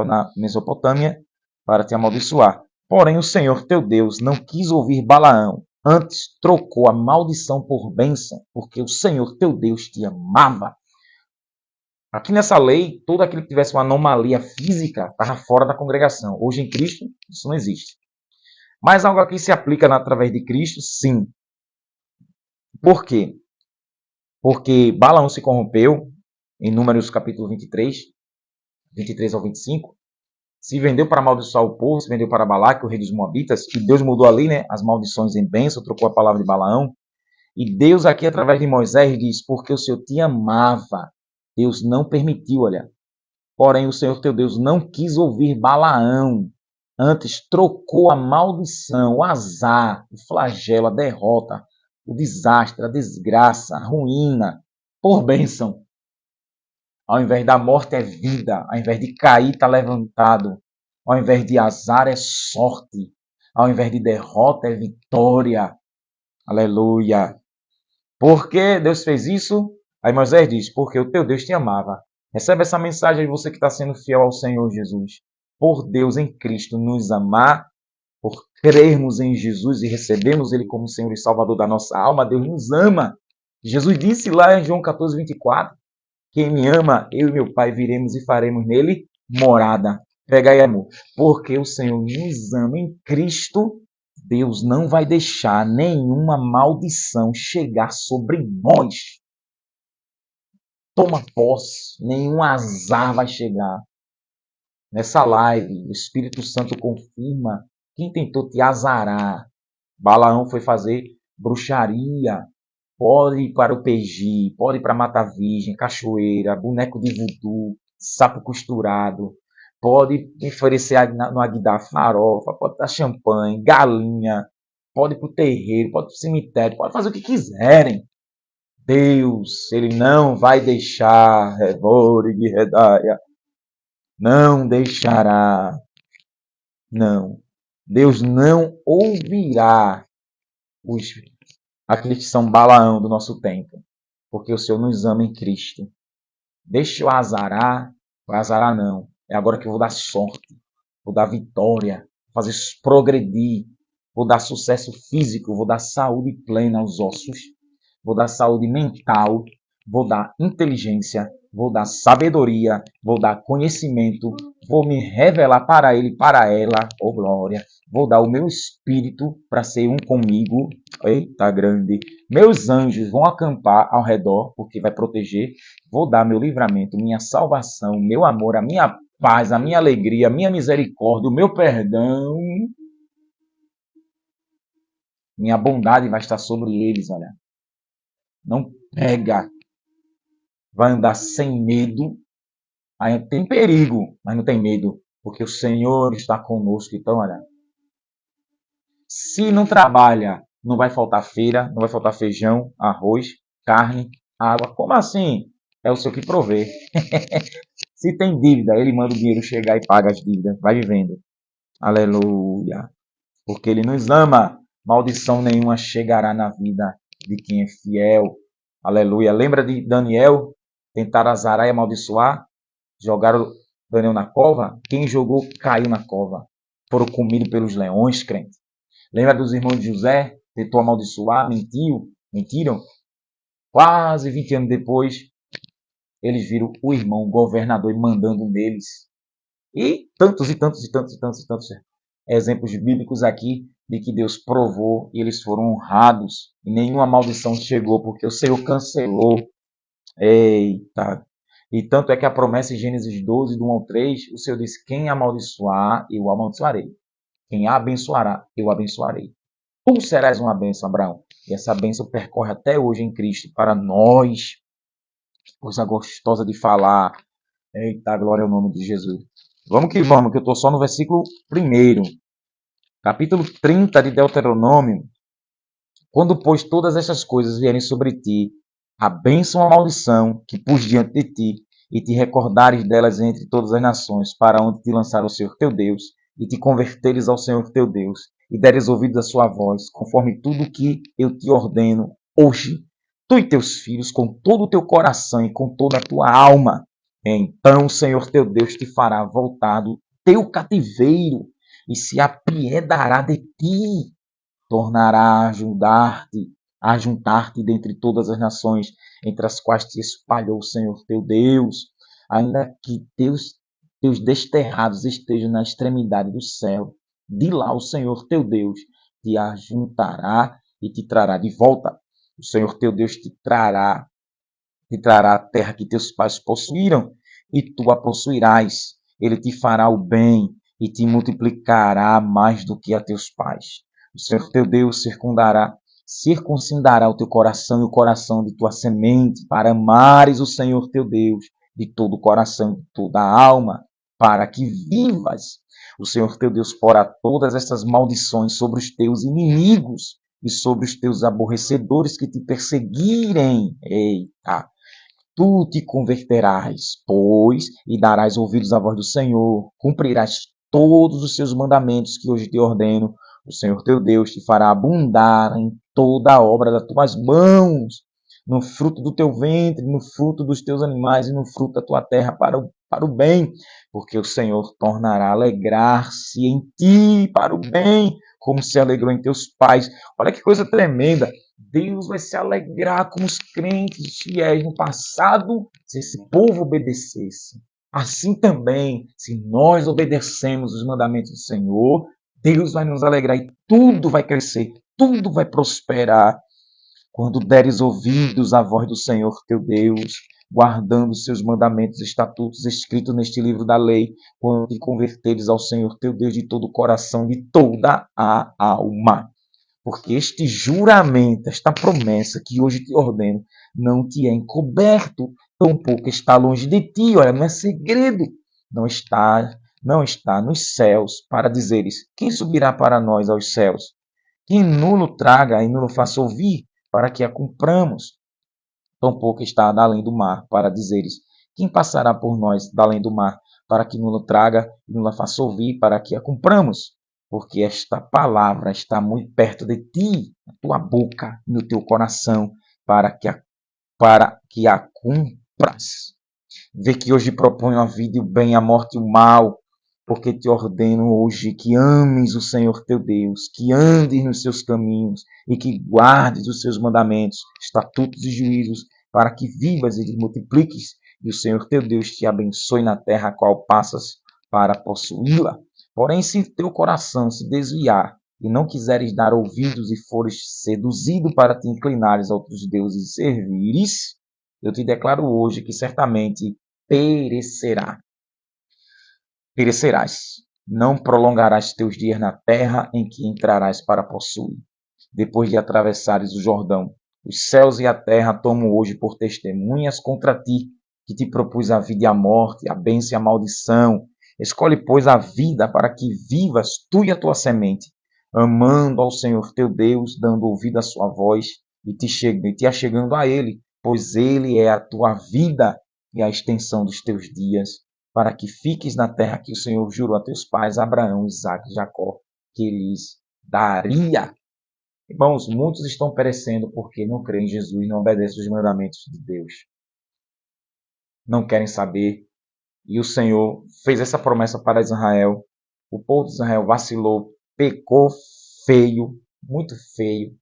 na Mesopotâmia, para te amaldiçoar. Porém o Senhor teu Deus não quis ouvir Balaão, antes trocou a maldição por bênção, porque o Senhor teu Deus te amava. Aqui nessa lei, todo aquele que tivesse uma anomalia física estava fora da congregação. Hoje em Cristo, isso não existe. Mas algo aqui se aplica através de Cristo, sim. Por quê? Porque Balaão se corrompeu, em Números capítulo 23 ao 25, se vendeu para amaldiçoar o povo, se vendeu para Balaque, o rei dos Moabitas, e Deus mudou ali, né, as maldições em bênção, trocou a palavra de Balaão. E Deus aqui, através de Moisés, diz, porque o Senhor te amava. Deus não permitiu, olha. Porém, o Senhor teu Deus não quis ouvir Balaão. Antes, trocou a maldição, o azar, o flagelo, a derrota, o desastre, a desgraça, a ruína, por bênção. Ao invés da morte é vida, ao invés de cair está levantado, ao invés de azar é sorte, ao invés de derrota é vitória. Aleluia. Por que Deus fez isso? Aí Moisés diz, porque o teu Deus te amava. Recebe essa mensagem de você que está sendo fiel ao Senhor Jesus. Por Deus em Cristo nos amar, por crermos em Jesus e recebermos Ele como Senhor e Salvador da nossa alma, Deus nos ama. Jesus disse lá em João 14, 24, quem me ama, eu e meu Pai viremos e faremos nele morada. Pega aí, amor. Porque o Senhor nos ama em Cristo, Deus não vai deixar nenhuma maldição chegar sobre nós. Toma posse, nenhum azar vai chegar. Nessa live, o Espírito Santo confirma quem tentou te azarar. Balaão foi fazer bruxaria. Pode ir para o PG, pode ir para Mata Virgem, cachoeira, boneco de voodoo, sapo costurado. Pode oferecer no Aguidar farofa, pode dar champanhe, galinha. Pode ir para o terreiro, pode ir para o cemitério, pode fazer o que quiserem. Deus, Ele não vai deixar, não deixará, não. Deus não ouvirá aqueles que são Balaão do nosso tempo, porque o Senhor nos ama em Cristo. Deixa eu azarar, vai azarar não, é agora que eu vou dar sorte, vou dar vitória, vou fazer progredir, vou dar sucesso físico, vou dar saúde plena aos ossos, vou dar saúde mental, vou dar inteligência, vou dar sabedoria, vou dar conhecimento, vou me revelar para ele, para ela, oh glória, vou dar o meu espírito para ser um comigo, eita grande, meus anjos vão acampar ao redor, porque vai proteger, vou dar meu livramento, minha salvação, meu amor, a minha paz, a minha alegria, a minha misericórdia, o meu perdão, minha bondade vai estar sobre eles, olha. Não pega, vai andar sem medo, aí tem perigo, mas não tem medo, porque o Senhor está conosco. Então, olha, se não trabalha, não vai faltar feira, não vai faltar feijão, arroz, carne, água. Como assim? É o Senhor que provê. Se tem dívida, Ele manda o dinheiro chegar e paga as dívidas. Vai vivendo. Aleluia. Porque Ele nos ama. Maldição nenhuma chegará na vida de quem é fiel. Aleluia. Lembra de Daniel? Tentaram azarar e amaldiçoar? Jogaram Daniel na cova? Quem jogou caiu na cova. Foram comidos pelos leões, crente. Lembra dos irmãos de José? Tentou amaldiçoar, mentiram. Quase 20 anos depois, eles viram o irmão o governador mandando neles. E tantos exemplos bíblicos aqui de que Deus provou e eles foram honrados. E nenhuma maldição chegou, porque o Senhor cancelou. Eita! E tanto é que a promessa em Gênesis 12, do 1 ao 3, o Senhor diz, quem amaldiçoar, eu amaldiçoarei. Quem abençoará, eu abençoarei. Tu serás uma bênção, Abraão. E essa bênção percorre até hoje em Cristo para nós. Coisa gostosa de falar. Eita, glória ao nome de Jesus. Vamos que eu estou só no versículo 1. Capítulo 30 de Deuteronômio. Quando, pois, todas estas coisas vierem sobre ti, a bênção ou a maldição que pus diante de ti, e te recordares delas entre todas as nações, para onde te lançar o Senhor teu Deus, e te converteres ao Senhor teu Deus, e deres ouvidos à sua voz, conforme tudo que eu te ordeno hoje, tu e teus filhos, com todo o teu coração e com toda a tua alma, então o Senhor teu Deus te fará voltar do teu cativeiro, e se apiedará de ti, tornará a juntar-te dentre todas as nações, entre as quais te espalhou o Senhor teu Deus, ainda que teus desterrados estejam na extremidade do céu. De lá o Senhor teu Deus te ajuntará e te trará de volta. O Senhor teu Deus te trará a terra que teus pais possuíram, e tu a possuirás. Ele te fará o bem e te multiplicará mais do que a teus pais. O Senhor teu Deus circuncidará o teu coração e o coração de tua semente, para amares o Senhor teu Deus de todo o coração, de toda a alma, para que vivas. O Senhor teu Deus porá todas estas maldições sobre os teus inimigos e sobre os teus aborrecedores que te perseguirem. Eita! Tu te converterás, pois, e darás ouvidos à voz do Senhor, cumprirás todos os seus mandamentos que hoje te ordeno. O Senhor teu Deus te fará abundar em toda a obra das tuas mãos, no fruto do teu ventre, no fruto dos teus animais e no fruto da tua terra para o bem, porque o Senhor tornará a alegrar-se em ti para o bem, como se alegrou em teus pais. Olha que coisa tremenda. Deus vai se alegrar com os crentes fiéis no passado, se esse povo obedecesse. Assim também, se nós obedecemos os mandamentos do Senhor, Deus vai nos alegrar e tudo vai crescer, tudo vai prosperar. Quando deres ouvidos à voz do Senhor teu Deus, guardando os seus mandamentos e estatutos escritos neste livro da lei, quando te converteres ao Senhor teu Deus de todo o coração, de toda a alma. Porque este juramento, esta promessa que hoje te ordeno, não te é encoberto, tampouco está longe de ti. Olha, não é segredo. Não está nos céus para dizeres: quem subirá para nós aos céus? Quem nulo traga e nulo faça ouvir, para que a cumpramos. Tampouco está da além do mar para dizeres: quem passará por nós da além do mar, para que nulo traga e nulo faça ouvir, para que a cumpramos. Porque esta palavra está muito perto de ti, na tua boca, no teu coração, para que a cumpras. Vê que hoje proponho a vida e o bem, a morte e o mal, porque te ordeno hoje que ames o Senhor teu Deus, que andes nos seus caminhos e que guardes os seus mandamentos, estatutos e juízos, para que vivas e te multipliques, e o Senhor teu Deus te abençoe na terra a qual passas para possuí-la. Porém, se teu coração se desviar e não quiseres dar ouvidos e fores seduzido para te inclinares a outros deuses e servires, eu te declaro hoje que certamente perecerás. Não prolongarás teus dias na terra em que entrarás para possuir. Depois de atravessares o Jordão, os céus e a terra tomam hoje por testemunhas contra ti, que te propus a vida e a morte, a bênção e a maldição. Escolhe, pois, a vida para que vivas tu e a tua semente, amando ao Senhor teu Deus, dando ouvido à sua voz e te achegando a Ele, pois Ele é a tua vida e a extensão dos teus dias, para que fiques na terra que o Senhor jurou a teus pais, Abraão, Isaque e Jacó, que lhes daria. Irmãos, muitos estão perecendo porque não creem em Jesus e não obedecem os mandamentos de Deus. Não querem saber. E o Senhor fez essa promessa para Israel. O povo de Israel vacilou, pecou feio, muito feio,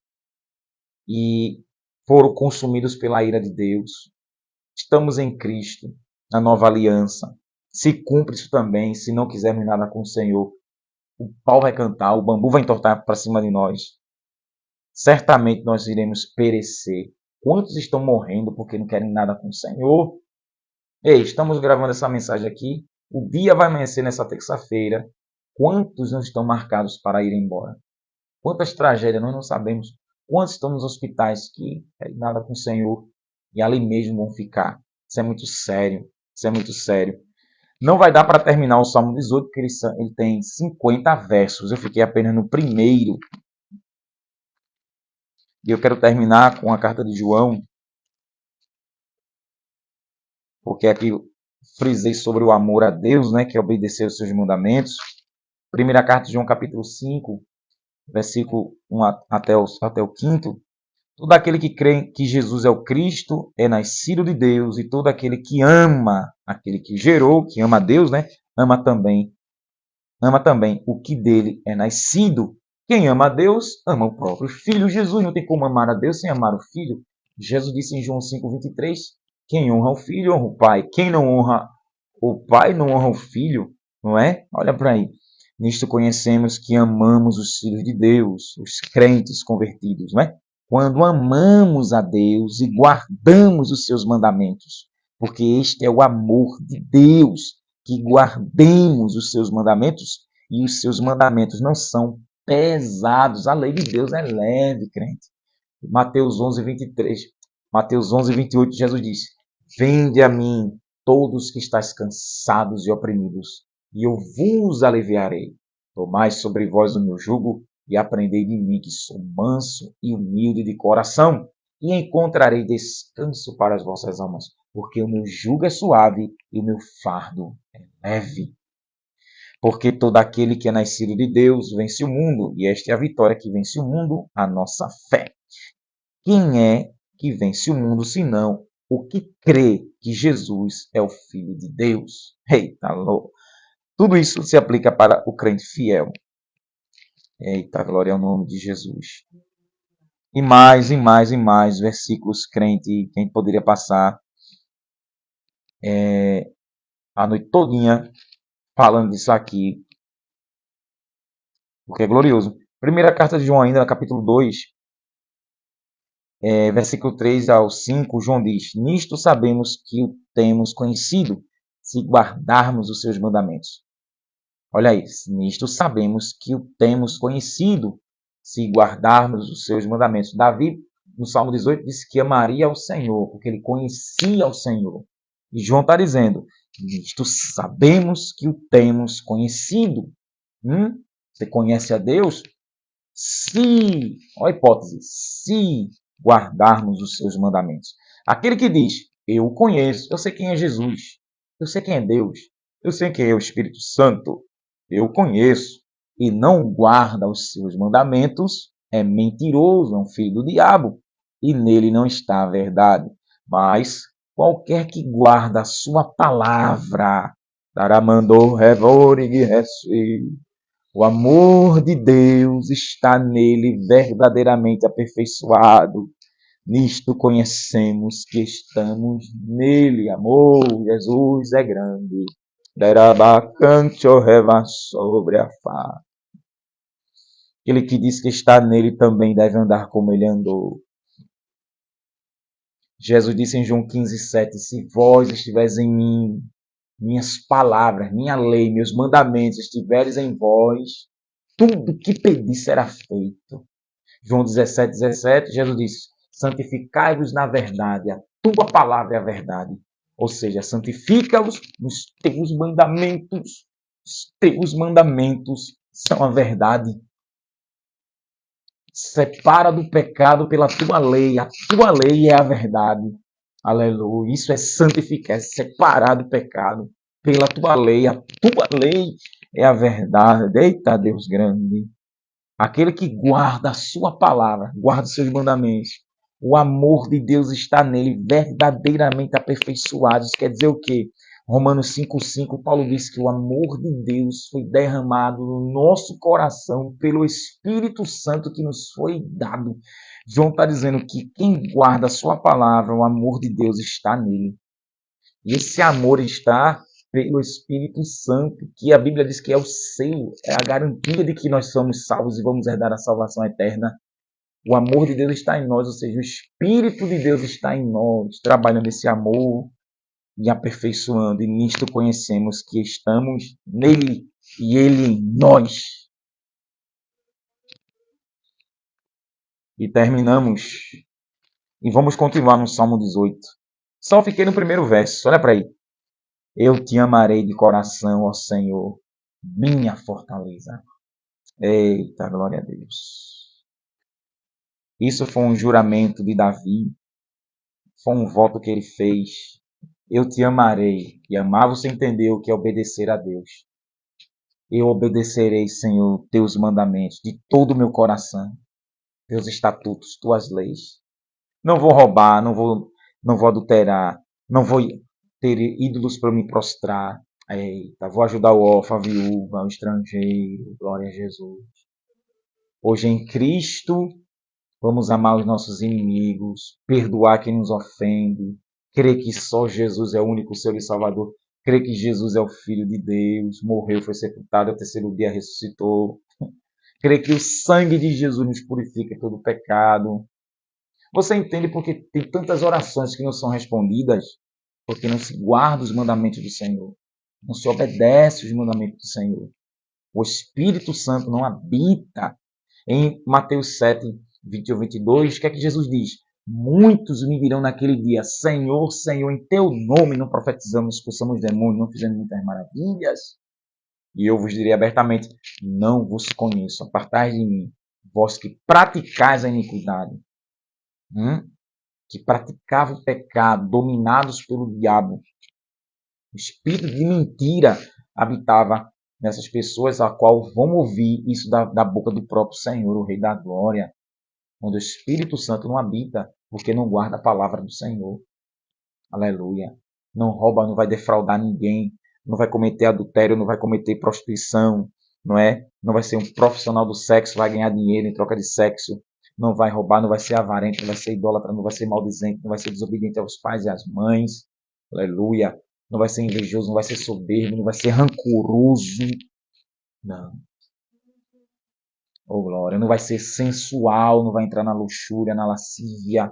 e foram consumidos pela ira de Deus. Estamos em Cristo, na nova aliança. Se cumpre isso também, se não quisermos nada com o Senhor, o pau vai cantar, o bambu vai entortar para cima de nós. Certamente nós iremos perecer. Quantos estão morrendo porque não querem nada com o Senhor? Ei, estamos gravando essa mensagem aqui. O dia vai amanhecer nessa terça-feira. Quantos não estão marcados para ir embora? Quantas tragédias nós não sabemos? Quantos estão nos hospitais que não querem nada com o Senhor e ali mesmo vão ficar? Isso é muito sério. Isso é muito sério. Não vai dar para terminar o Salmo 18, porque ele tem 50 versos. Eu fiquei apenas no primeiro. E eu quero terminar com a carta de João, porque aqui eu frisei sobre o amor a Deus, né, que é obedecer os seus mandamentos. Primeira carta de João, capítulo 5, versículo 1 até o 5. Todo aquele que crê que Jesus é o Cristo é nascido de Deus, e todo aquele que ama aquele que gerou, que ama a Deus, né, ama também ama também o que dele é nascido. Quem ama a Deus, ama o próprio Filho. Jesus não tem como amar a Deus sem amar o Filho. Jesus disse em João 5,23, quem honra o Filho, honra o Pai. Quem não honra o Pai, não honra o Filho, não é? Olha para aí. Nisto conhecemos que amamos os filhos de Deus, os crentes convertidos, não é? Quando amamos a Deus e guardamos os seus mandamentos, porque este é o amor de Deus, que guardemos os seus mandamentos, e os seus mandamentos não são pesados. A lei de Deus é leve, crente. Mateus 11:23, Mateus 11:28, Jesus disse, vinde a mim todos que estáis cansados e oprimidos, e eu vos aliviarei. Tomai sobre vós o meu jugo e aprendei de mim, que sou manso e humilde de coração, e encontrarei descanso para as vossas almas, porque o meu jugo é suave e o meu fardo é leve. Porque todo aquele que é nascido de Deus vence o mundo, e esta é a vitória que vence o mundo, a nossa fé. Quem é que vence o mundo, senão o que crê que Jesus é o Filho de Deus? Eita, louco! Tudo isso se aplica para o crente fiel. Eita, glória ao nome de Jesus. E mais, e mais, e mais versículos, crente, que a gente poderia passar a noite todinha falando disso aqui, porque é glorioso. Primeira carta de João ainda, no capítulo 2, versículo 3 ao 5, João diz, nisto sabemos que o temos conhecido, se guardarmos os seus mandamentos. Olha isso, nisto sabemos que o temos conhecido, se guardarmos os seus mandamentos. Davi, no Salmo 18, disse que amaria ao Senhor, porque ele conhecia o Senhor. E João está dizendo, nisto sabemos que o temos conhecido. Você conhece a Deus? Se, olha a hipótese, se guardarmos os seus mandamentos. Aquele que diz, eu o conheço, eu sei quem é Jesus, eu sei quem é Deus, eu sei quem é o Espírito Santo, eu o conheço, e não guarda os seus mandamentos, é mentiroso, é um filho do diabo, e nele não está a verdade. Mas qualquer que guarda a sua palavra, daramandou revorig resui. O amor de Deus está nele verdadeiramente aperfeiçoado. Nisto conhecemos que estamos nele. Amor, Jesus é grande. Derabacancho reva sobre a face. Aquele que diz que está nele também deve andar como ele andou. Jesus disse em João 15:7, se vós estiveres em mim, minhas palavras, minha lei, meus mandamentos estiveres em vós, tudo que pedir será feito. João 17:17, Jesus disse, santificai-vos na verdade, a tua palavra é a verdade. Ou seja, santifica-os nos teus mandamentos. Os teus mandamentos são a verdade. Separa do pecado pela tua lei. A tua lei é a verdade. Aleluia. Isso é santificar, é separar do pecado pela tua lei. A tua lei é a verdade. Eita, Deus grande. Aquele que guarda a sua palavra, guarda os seus mandamentos. O amor de Deus está nele, verdadeiramente aperfeiçoado. Isso quer dizer o quê? Romanos 5:5, Paulo diz que o amor de Deus foi derramado no nosso coração pelo Espírito Santo que nos foi dado. João está dizendo que quem guarda a sua palavra, o amor de Deus está nele. E esse amor está pelo Espírito Santo, que a Bíblia diz que é o selo, é a garantia de que nós somos salvos e vamos herdar a salvação eterna. O amor de Deus está em nós, ou seja, o Espírito de Deus está em nós, trabalhando esse amor e aperfeiçoando, e nisto conhecemos que estamos nele e ele em nós. E terminamos, e vamos continuar no Salmo 18. Só fiquei no primeiro verso, olha para aí. Eu te amarei de coração, ó Senhor, minha fortaleza. Eita, glória a Deus. Isso foi um juramento de Davi, foi um voto que ele fez. Eu te amarei. E amar você entendeu o que é obedecer a Deus. Eu obedecerei, Senhor, teus mandamentos de todo o meu coração, teus estatutos, tuas leis. Não vou roubar, não vou adulterar, não vou ter ídolos para me prostrar. Eita, vou ajudar o órfão, a viúva, o estrangeiro. Glória a Jesus. Hoje em Cristo, vamos amar os nossos inimigos, perdoar quem nos ofende, crer que só Jesus é o único Senhor e Salvador, crer que Jesus é o Filho de Deus, morreu, foi sepultado, ao terceiro dia ressuscitou, crer que o sangue de Jesus nos purifica de todo pecado. Você entende porque tem tantas orações que não são respondidas? Porque não se guarda os mandamentos do Senhor, não se obedece os mandamentos do Senhor. O Espírito Santo não habita. Em Mateus 7, 21 e 22, o que é que Jesus diz? Muitos me dirão naquele dia, Senhor, Senhor, em teu nome não profetizamos, expulsamos demônios, não fizemos muitas maravilhas. E eu vos direi abertamente, não vos conheço, apartai de mim, vós que praticais a iniquidade, que praticavam o pecado, dominados pelo diabo. O espírito de mentira habitava nessas pessoas, a qual vão ouvir isso da boca do próprio Senhor, o Rei da Glória, onde o Espírito Santo não habita, porque não guarda a palavra do Senhor. Aleluia. Não rouba, não vai defraudar ninguém, não vai cometer adultério, não vai cometer prostituição, não é? Não vai ser um profissional do sexo, vai ganhar dinheiro em troca de sexo, não vai roubar, não vai ser avarento, não vai ser idólatra, não vai ser maldizente, não vai ser desobediente aos pais e às mães. Aleluia. Não vai ser invejoso, não vai ser soberbo, não vai ser rancoroso. Não. Oh, glória. Não vai ser sensual, não vai entrar na luxúria, na lascívia.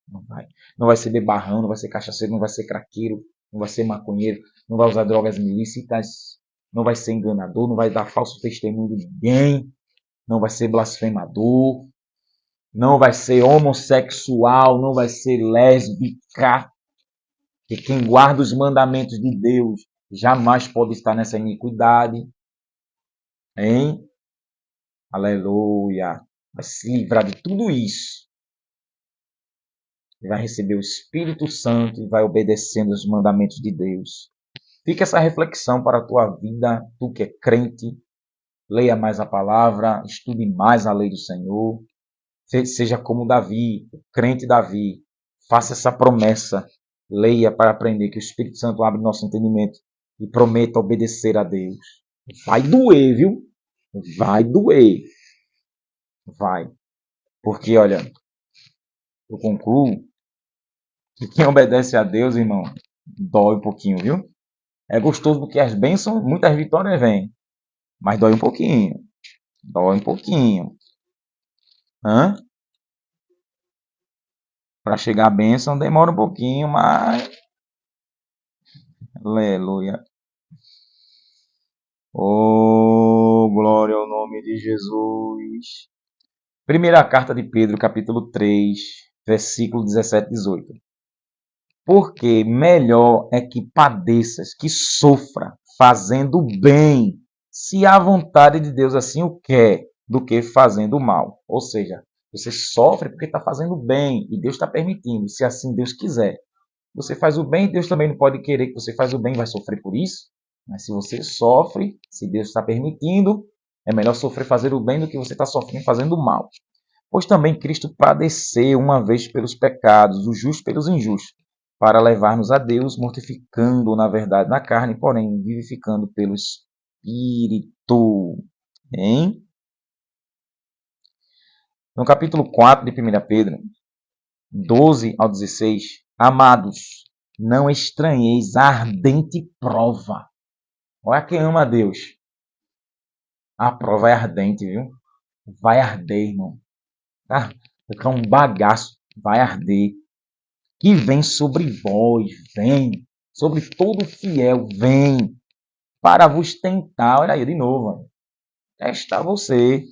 Não vai. Não vai ser bebarrão, não vai ser cachaceiro, não vai ser craqueiro, não vai ser maconheiro, não vai usar drogas ilícitas, não vai ser enganador, não vai dar falso testemunho de ninguém, não vai ser blasfemador, não vai ser homossexual, não vai ser lésbica. Que quem guarda os mandamentos de Deus jamais pode estar nessa iniquidade. Hein? Aleluia. Vai se livrar de tudo isso. E vai receber o Espírito Santo e vai obedecendo os mandamentos de Deus. Fica essa reflexão para a tua vida, tu que é crente. Leia mais a palavra, estude mais a lei do Senhor. Seja como Davi, o crente Davi. Faça essa promessa. Leia para aprender que o Espírito Santo abre nosso entendimento e prometa obedecer a Deus. Vai doer, viu? Vai doer. Vai. Porque, olha, eu concluo que quem obedece a Deus, irmão, dói um pouquinho, viu? É gostoso porque as bênçãos, muitas vitórias vêm. Mas dói um pouquinho. Dói um pouquinho. Para chegar a bênção demora um pouquinho, mas... Aleluia. Oh, glória ao nome de Jesus. Primeira carta de Pedro, capítulo 3, versículo 17 e 18. Porque melhor é que padeças, que sofra, fazendo bem, se a vontade de Deus assim o quer, do que fazendo mal. Ou seja, você sofre porque está fazendo bem, e Deus está permitindo, se assim Deus quiser. Você faz o bem, Deus também não pode querer que você faz o bem e vai sofrer por isso. Mas se você sofre, se Deus está permitindo, é melhor sofrer fazer o bem do que você está sofrendo fazendo o mal. Pois também Cristo padeceu uma vez pelos pecados, os justos pelos injustos, para levar-nos a Deus, mortificando na verdade na carne, porém vivificando pelo Espírito. Hein? No capítulo 4 de 1 Pedro, 12 ao 16, amados, não estranheis a ardente prova. Olha quem ama a Deus. A prova é ardente, viu? Vai arder, irmão. Vai ficar um bagaço. Vai arder. Que vem sobre vós, vem. Sobre todo fiel, vem. Para vos tentar. Olha aí de novo. Testar você.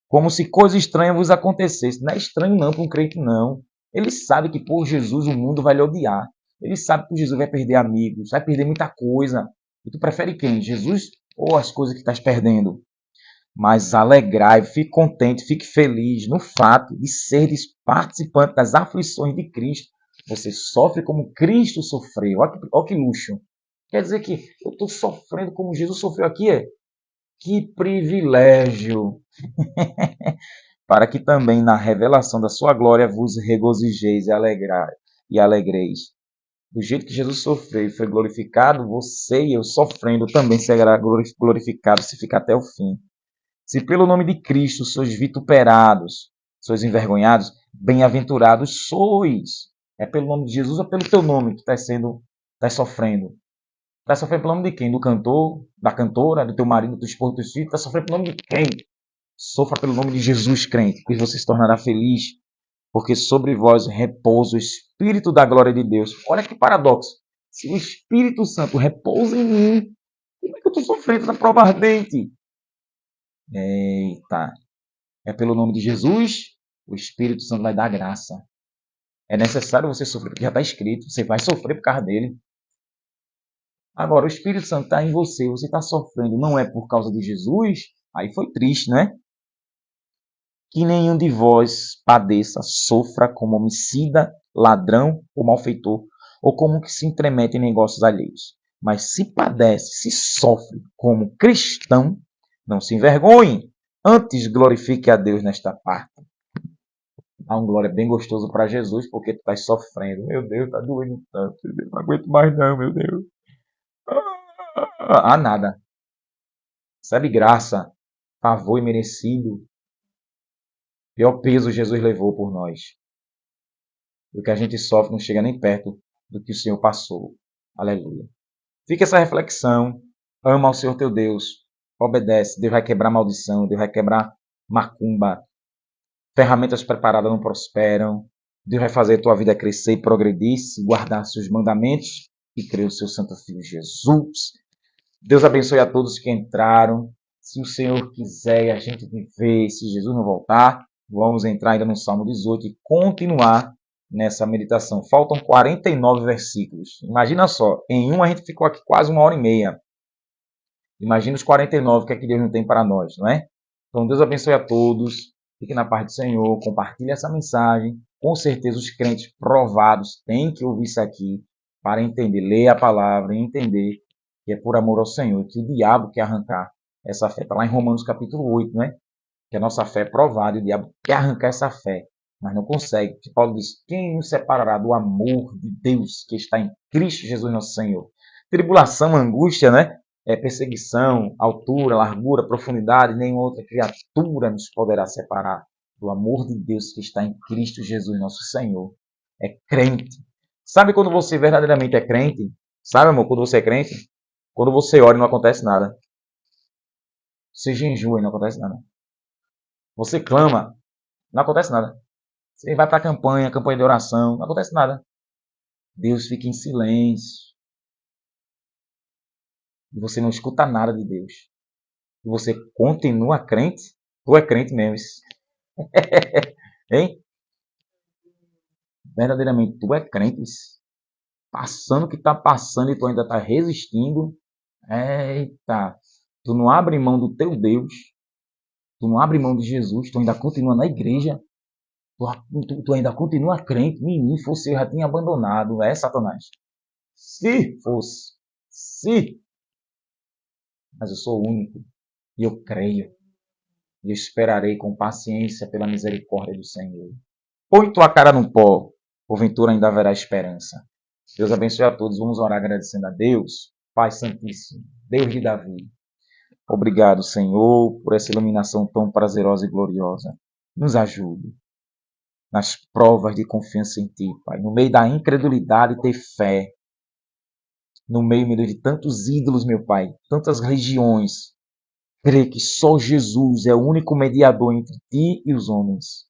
Como se coisa estranha vos acontecesse. Não é estranho não para um crente, não. Ele sabe que por Jesus o mundo vai lhe odiar. Ele sabe que por Jesus vai perder amigos, vai perder muita coisa. E tu prefere quem? Jesus ou as coisas que estás perdendo? Mas alegrai, fique contente, fique feliz no fato de seres participante das aflições de Cristo. Você sofre como Cristo sofreu. Olha que luxo. Quer dizer que eu estou sofrendo como Jesus sofreu aqui, é? Que privilégio! Para que também na revelação da sua glória vos regozijeis e alegreis. Do jeito que Jesus sofreu e foi glorificado, você e eu sofrendo também será glorificado se ficar até o fim. Se pelo nome de Cristo sois vituperados, sois envergonhados, bem-aventurados sois. É pelo nome de Jesus ou pelo teu nome que está sofrendo? Está sofrendo pelo nome de quem? Do cantor, da cantora, do teu marido, do teu esposo, do teu filho? Está sofrendo pelo nome de quem? Sofra pelo nome de Jesus, crente, pois você se tornará feliz, porque sobre vós repousa o Espírito da glória de Deus. Olha que paradoxo. Se o Espírito Santo repousa em mim, como é que eu estou sofrendo essa prova ardente? Eita. É pelo nome de Jesus, o Espírito Santo vai dar graça. É necessário você sofrer, porque já está escrito. Você vai sofrer por causa dele. Agora, o Espírito Santo está em você. Você está sofrendo, não é por causa de Jesus? Aí foi triste, não é? Que nenhum de vós padeça, sofra como homicida, ladrão ou malfeitor, ou como que se intromete em negócios alheios. Mas se padece, se sofre como cristão, não se envergonhe, antes glorifique a Deus nesta parte. Dá uma glória bem gostoso para Jesus, porque tu estás sofrendo. Meu Deus, está doendo tanto. Eu não aguento mais não, meu Deus. Nada. Sabe graça, favor imerecido. Pior peso Jesus levou por nós. O que a gente sofre não chega nem perto do que o Senhor passou. Aleluia. Fica essa reflexão. Ama ao Senhor teu Deus. Obedece. Deus vai quebrar maldição. Deus vai quebrar macumba. Ferramentas preparadas não prosperam. Deus vai fazer a tua vida crescer e progredir se guardar seus mandamentos e crer no seu santo filho Jesus. Deus abençoe a todos que entraram. Se o Senhor quiser e a gente viver, se Jesus não voltar, vamos entrar ainda no Salmo 18 e continuar nessa meditação. Faltam 49 versículos. Imagina só, em um a gente ficou aqui quase 1h30. Imagina os 49, que é que Deus não tem para nós, não é? Então Deus abençoe a todos. Fique na paz do Senhor, compartilhe essa mensagem. Com certeza os crentes provados têm que ouvir isso aqui para entender, ler a palavra e entender que é por amor ao Senhor, que o diabo quer arrancar essa fé. Está lá em Romanos capítulo 8, né? Que a nossa fé é provada e o diabo quer arrancar essa fé, mas não consegue. Porque Paulo diz, quem nos separará do amor de Deus que está em Cristo Jesus nosso Senhor? Tribulação, angústia, né? Perseguição, altura, largura, profundidade, nenhuma outra criatura nos poderá separar do amor de Deus que está em Cristo Jesus nosso Senhor. É crente. Sabe quando você verdadeiramente é crente? Sabe, amor, quando você é crente? Quando você ora e não acontece nada. Você jejua e não acontece nada. Você clama, não acontece nada. Você vai para a campanha de oração, não acontece nada. Deus fica em silêncio. E você não escuta nada de Deus. E você continua crente. Tu é crente mesmo. Hein? Verdadeiramente, tu é crente. Passando o que está passando e tu ainda está resistindo. Eita. Tu não abre mão do teu Deus. Tu não abre mão de Jesus. Tu ainda continua na igreja. Tu ainda continua crente. Menino, fosse eu já tinha abandonado. É, Satanás. Se fosse. Se. Mas eu sou único. E eu creio. E eu esperarei com paciência pela misericórdia do Senhor. Põe tua cara no pó. Porventura ainda haverá esperança. Deus abençoe a todos. Vamos orar agradecendo a Deus. Pai Santíssimo. Deus de Davi. Obrigado, Senhor, por essa iluminação tão prazerosa e gloriosa. Nos ajude nas provas de confiança em Ti, Pai. No meio da incredulidade, ter fé. No meio, meu Deus, de tantos ídolos, meu Pai, tantas religiões, crer que só Jesus é o único mediador entre Ti e os homens.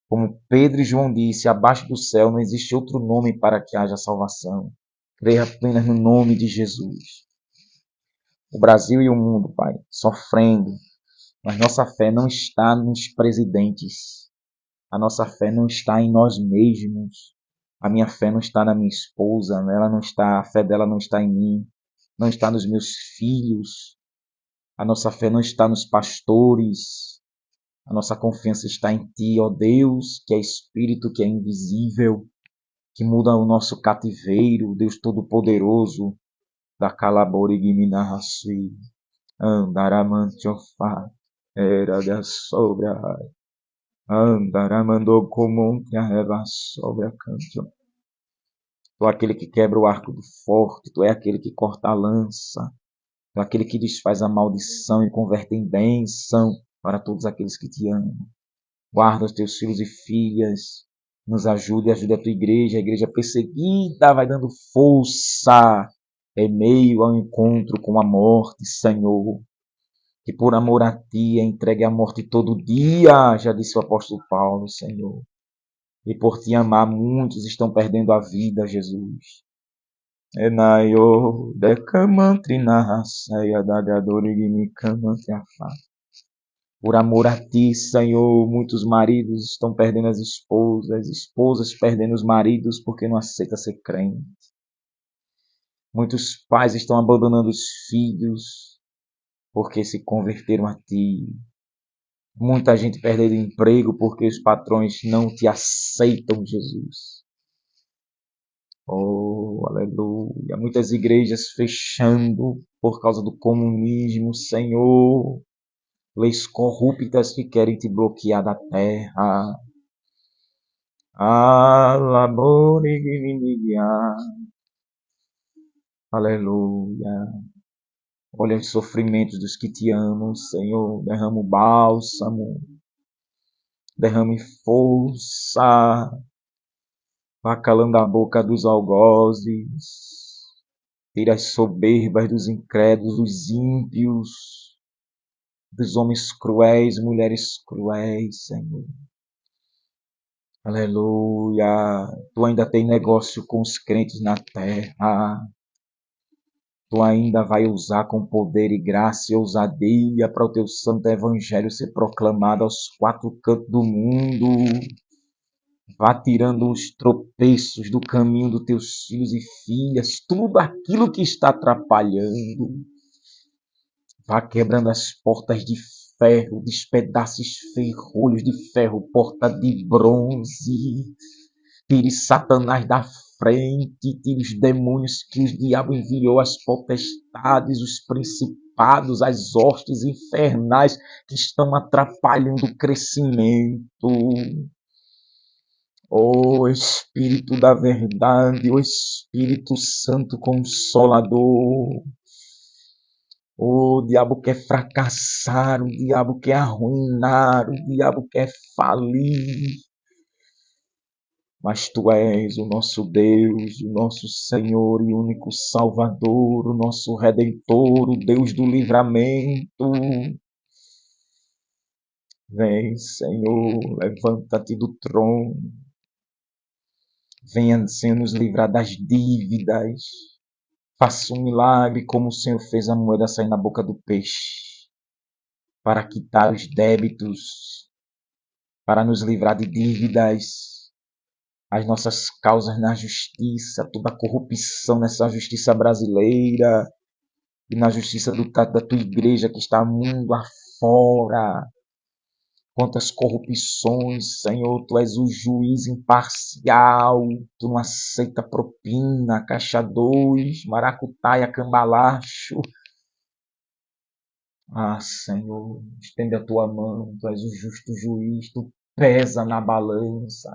Como Pedro e João disse, abaixo do céu não existe outro nome para que haja salvação. Creia apenas no nome de Jesus. O Brasil e o mundo, Pai, sofrendo, mas nossa fé não está nos presidentes. A nossa fé não está em nós mesmos. A minha fé não está na minha esposa, ela não está, a fé dela não está em mim, não está nos meus filhos. A nossa fé não está nos pastores. A nossa confiança está em Ti, ó Deus, que é Espírito, que é invisível, que muda o nosso cativeiro, Deus Todo-Poderoso, da Calaborigminahasui, Andaramantiofá, era da sobra, Andaramando comum que a reva sobre a canto. Tu é aquele que quebra o arco do forte, Tu é aquele que corta a lança, Tu é aquele que desfaz a maldição e converte em bênção para todos aqueles que te amam. Guarda os teus filhos e filhas, nos ajude, ajude a tua igreja, a igreja perseguida, vai dando força em meio ao encontro com a morte, Senhor. Que por amor a ti entregue a morte todo dia, já disse o apóstolo Paulo, Senhor. E por te amar, muitos estão perdendo a vida, Jesus. Enaio, decamantri na saia da gadorigini camantri afá. Por amor a ti, Senhor, muitos maridos estão perdendo as esposas perdendo os maridos porque não aceita ser crente. Muitos pais estão abandonando os filhos porque se converteram a ti. Muita gente perdendo emprego porque os patrões não te aceitam, Jesus. Oh, aleluia. Muitas igrejas fechando por causa do comunismo, Senhor. Leis corruptas que querem te bloquear da terra. Aleluia. Olha os sofrimentos dos que te amam, Senhor. Derrama o bálsamo. Derrame força. Vá calando a boca dos algozes. Tira as soberbas dos incrédulos, dos ímpios, dos homens cruéis, mulheres cruéis, Senhor. Aleluia. Tu ainda tem negócio com os crentes na terra. Tu ainda vai usar com poder e graça e ousadia para o teu santo evangelho ser proclamado aos quatro cantos do mundo. Vá tirando os tropeços do caminho dos teus filhos e filhas, tudo aquilo que está atrapalhando. Vá quebrando as portas de ferro, despedace os ferrolhos de ferro, porta de bronze. Tire Satanás da frente, tire os demônios que o diabo enviou, as potestades, os principados, as hostes infernais que estão atrapalhando o crescimento. Ó Espírito da verdade, ó Espírito Santo Consolador. O diabo quer fracassar, o diabo quer arruinar, o diabo quer falir. Mas Tu és o nosso Deus, o nosso Senhor e único Salvador, o nosso Redentor, o Deus do livramento. Vem, Senhor, levanta-te do trono. Venha, Senhor, nos livrar das dívidas. Faça um milagre como o Senhor fez a moeda sair na boca do peixe, para quitar os débitos, para nos livrar de dívidas, as nossas causas na justiça, toda a corrupção nessa justiça brasileira e na justiça da tua igreja que está mundo afora. Quantas corrupções, Senhor, Tu és o juiz imparcial, Tu não aceita propina, caixa 2, maracutaia, cambalacho. Ah, Senhor, estende a Tua mão, Tu és o justo juiz, Tu pesa na balança.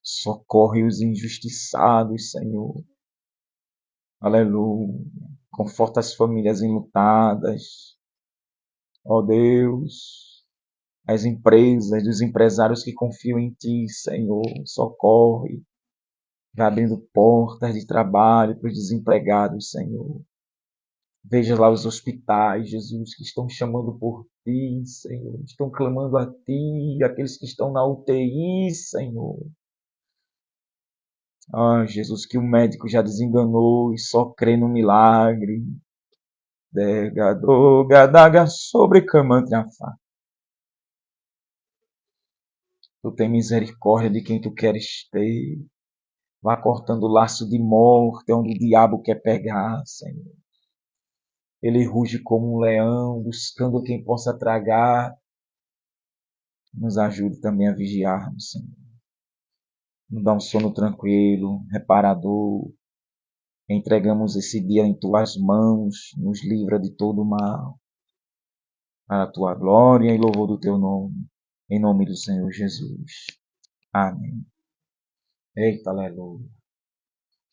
Socorre os injustiçados, Senhor. Aleluia. Conforta as famílias enlutadas. Ó Deus, as empresas, os empresários que confiam em Ti, Senhor, socorre. Vai abrindo portas de trabalho para os desempregados, Senhor. Veja lá os hospitais, Jesus, que estão chamando por Ti, Senhor. Estão clamando a Ti, aqueles que estão na UTI, Senhor. Ah, Jesus, que o médico já desenganou e só crê no milagre. Gadaga sobre Camantriafá. Tu tem misericórdia de quem Tu queres ter. Vá cortando o laço de morte onde o diabo quer pegar, Senhor. Ele ruge como um leão, buscando quem possa tragar. Nos ajude também a vigiarmos, Senhor. Nos dá um sono tranquilo, reparador. Entregamos esse dia em Tuas mãos, nos livra de todo o mal. Para a Tua glória e louvor do Teu nome. Em nome do Senhor Jesus. Amém. Eita, aleluia.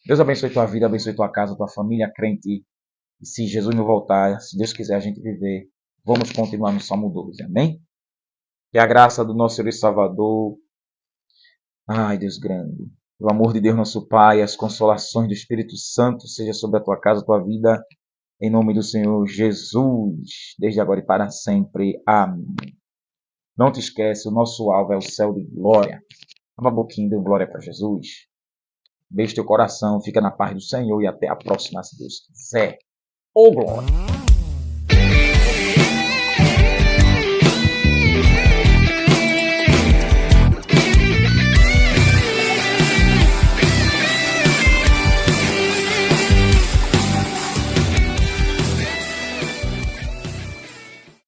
Deus abençoe tua vida, abençoe tua casa, tua família, crente. E se Jesus não voltar, se Deus quiser a gente viver, vamos continuar no Salmo 12, amém? Que a graça do nosso Senhor e Salvador, ai Deus grande, o amor de Deus nosso Pai, as consolações do Espírito Santo seja sobre a tua casa, a tua vida, em nome do Senhor Jesus, desde agora e para sempre. Amém. Não te esquece, o nosso alvo é o céu de glória. Abra a boquinha, dê glória para Jesus. Beijo teu coração, fica na paz do Senhor e até a próxima, se Deus quiser. Ô glória!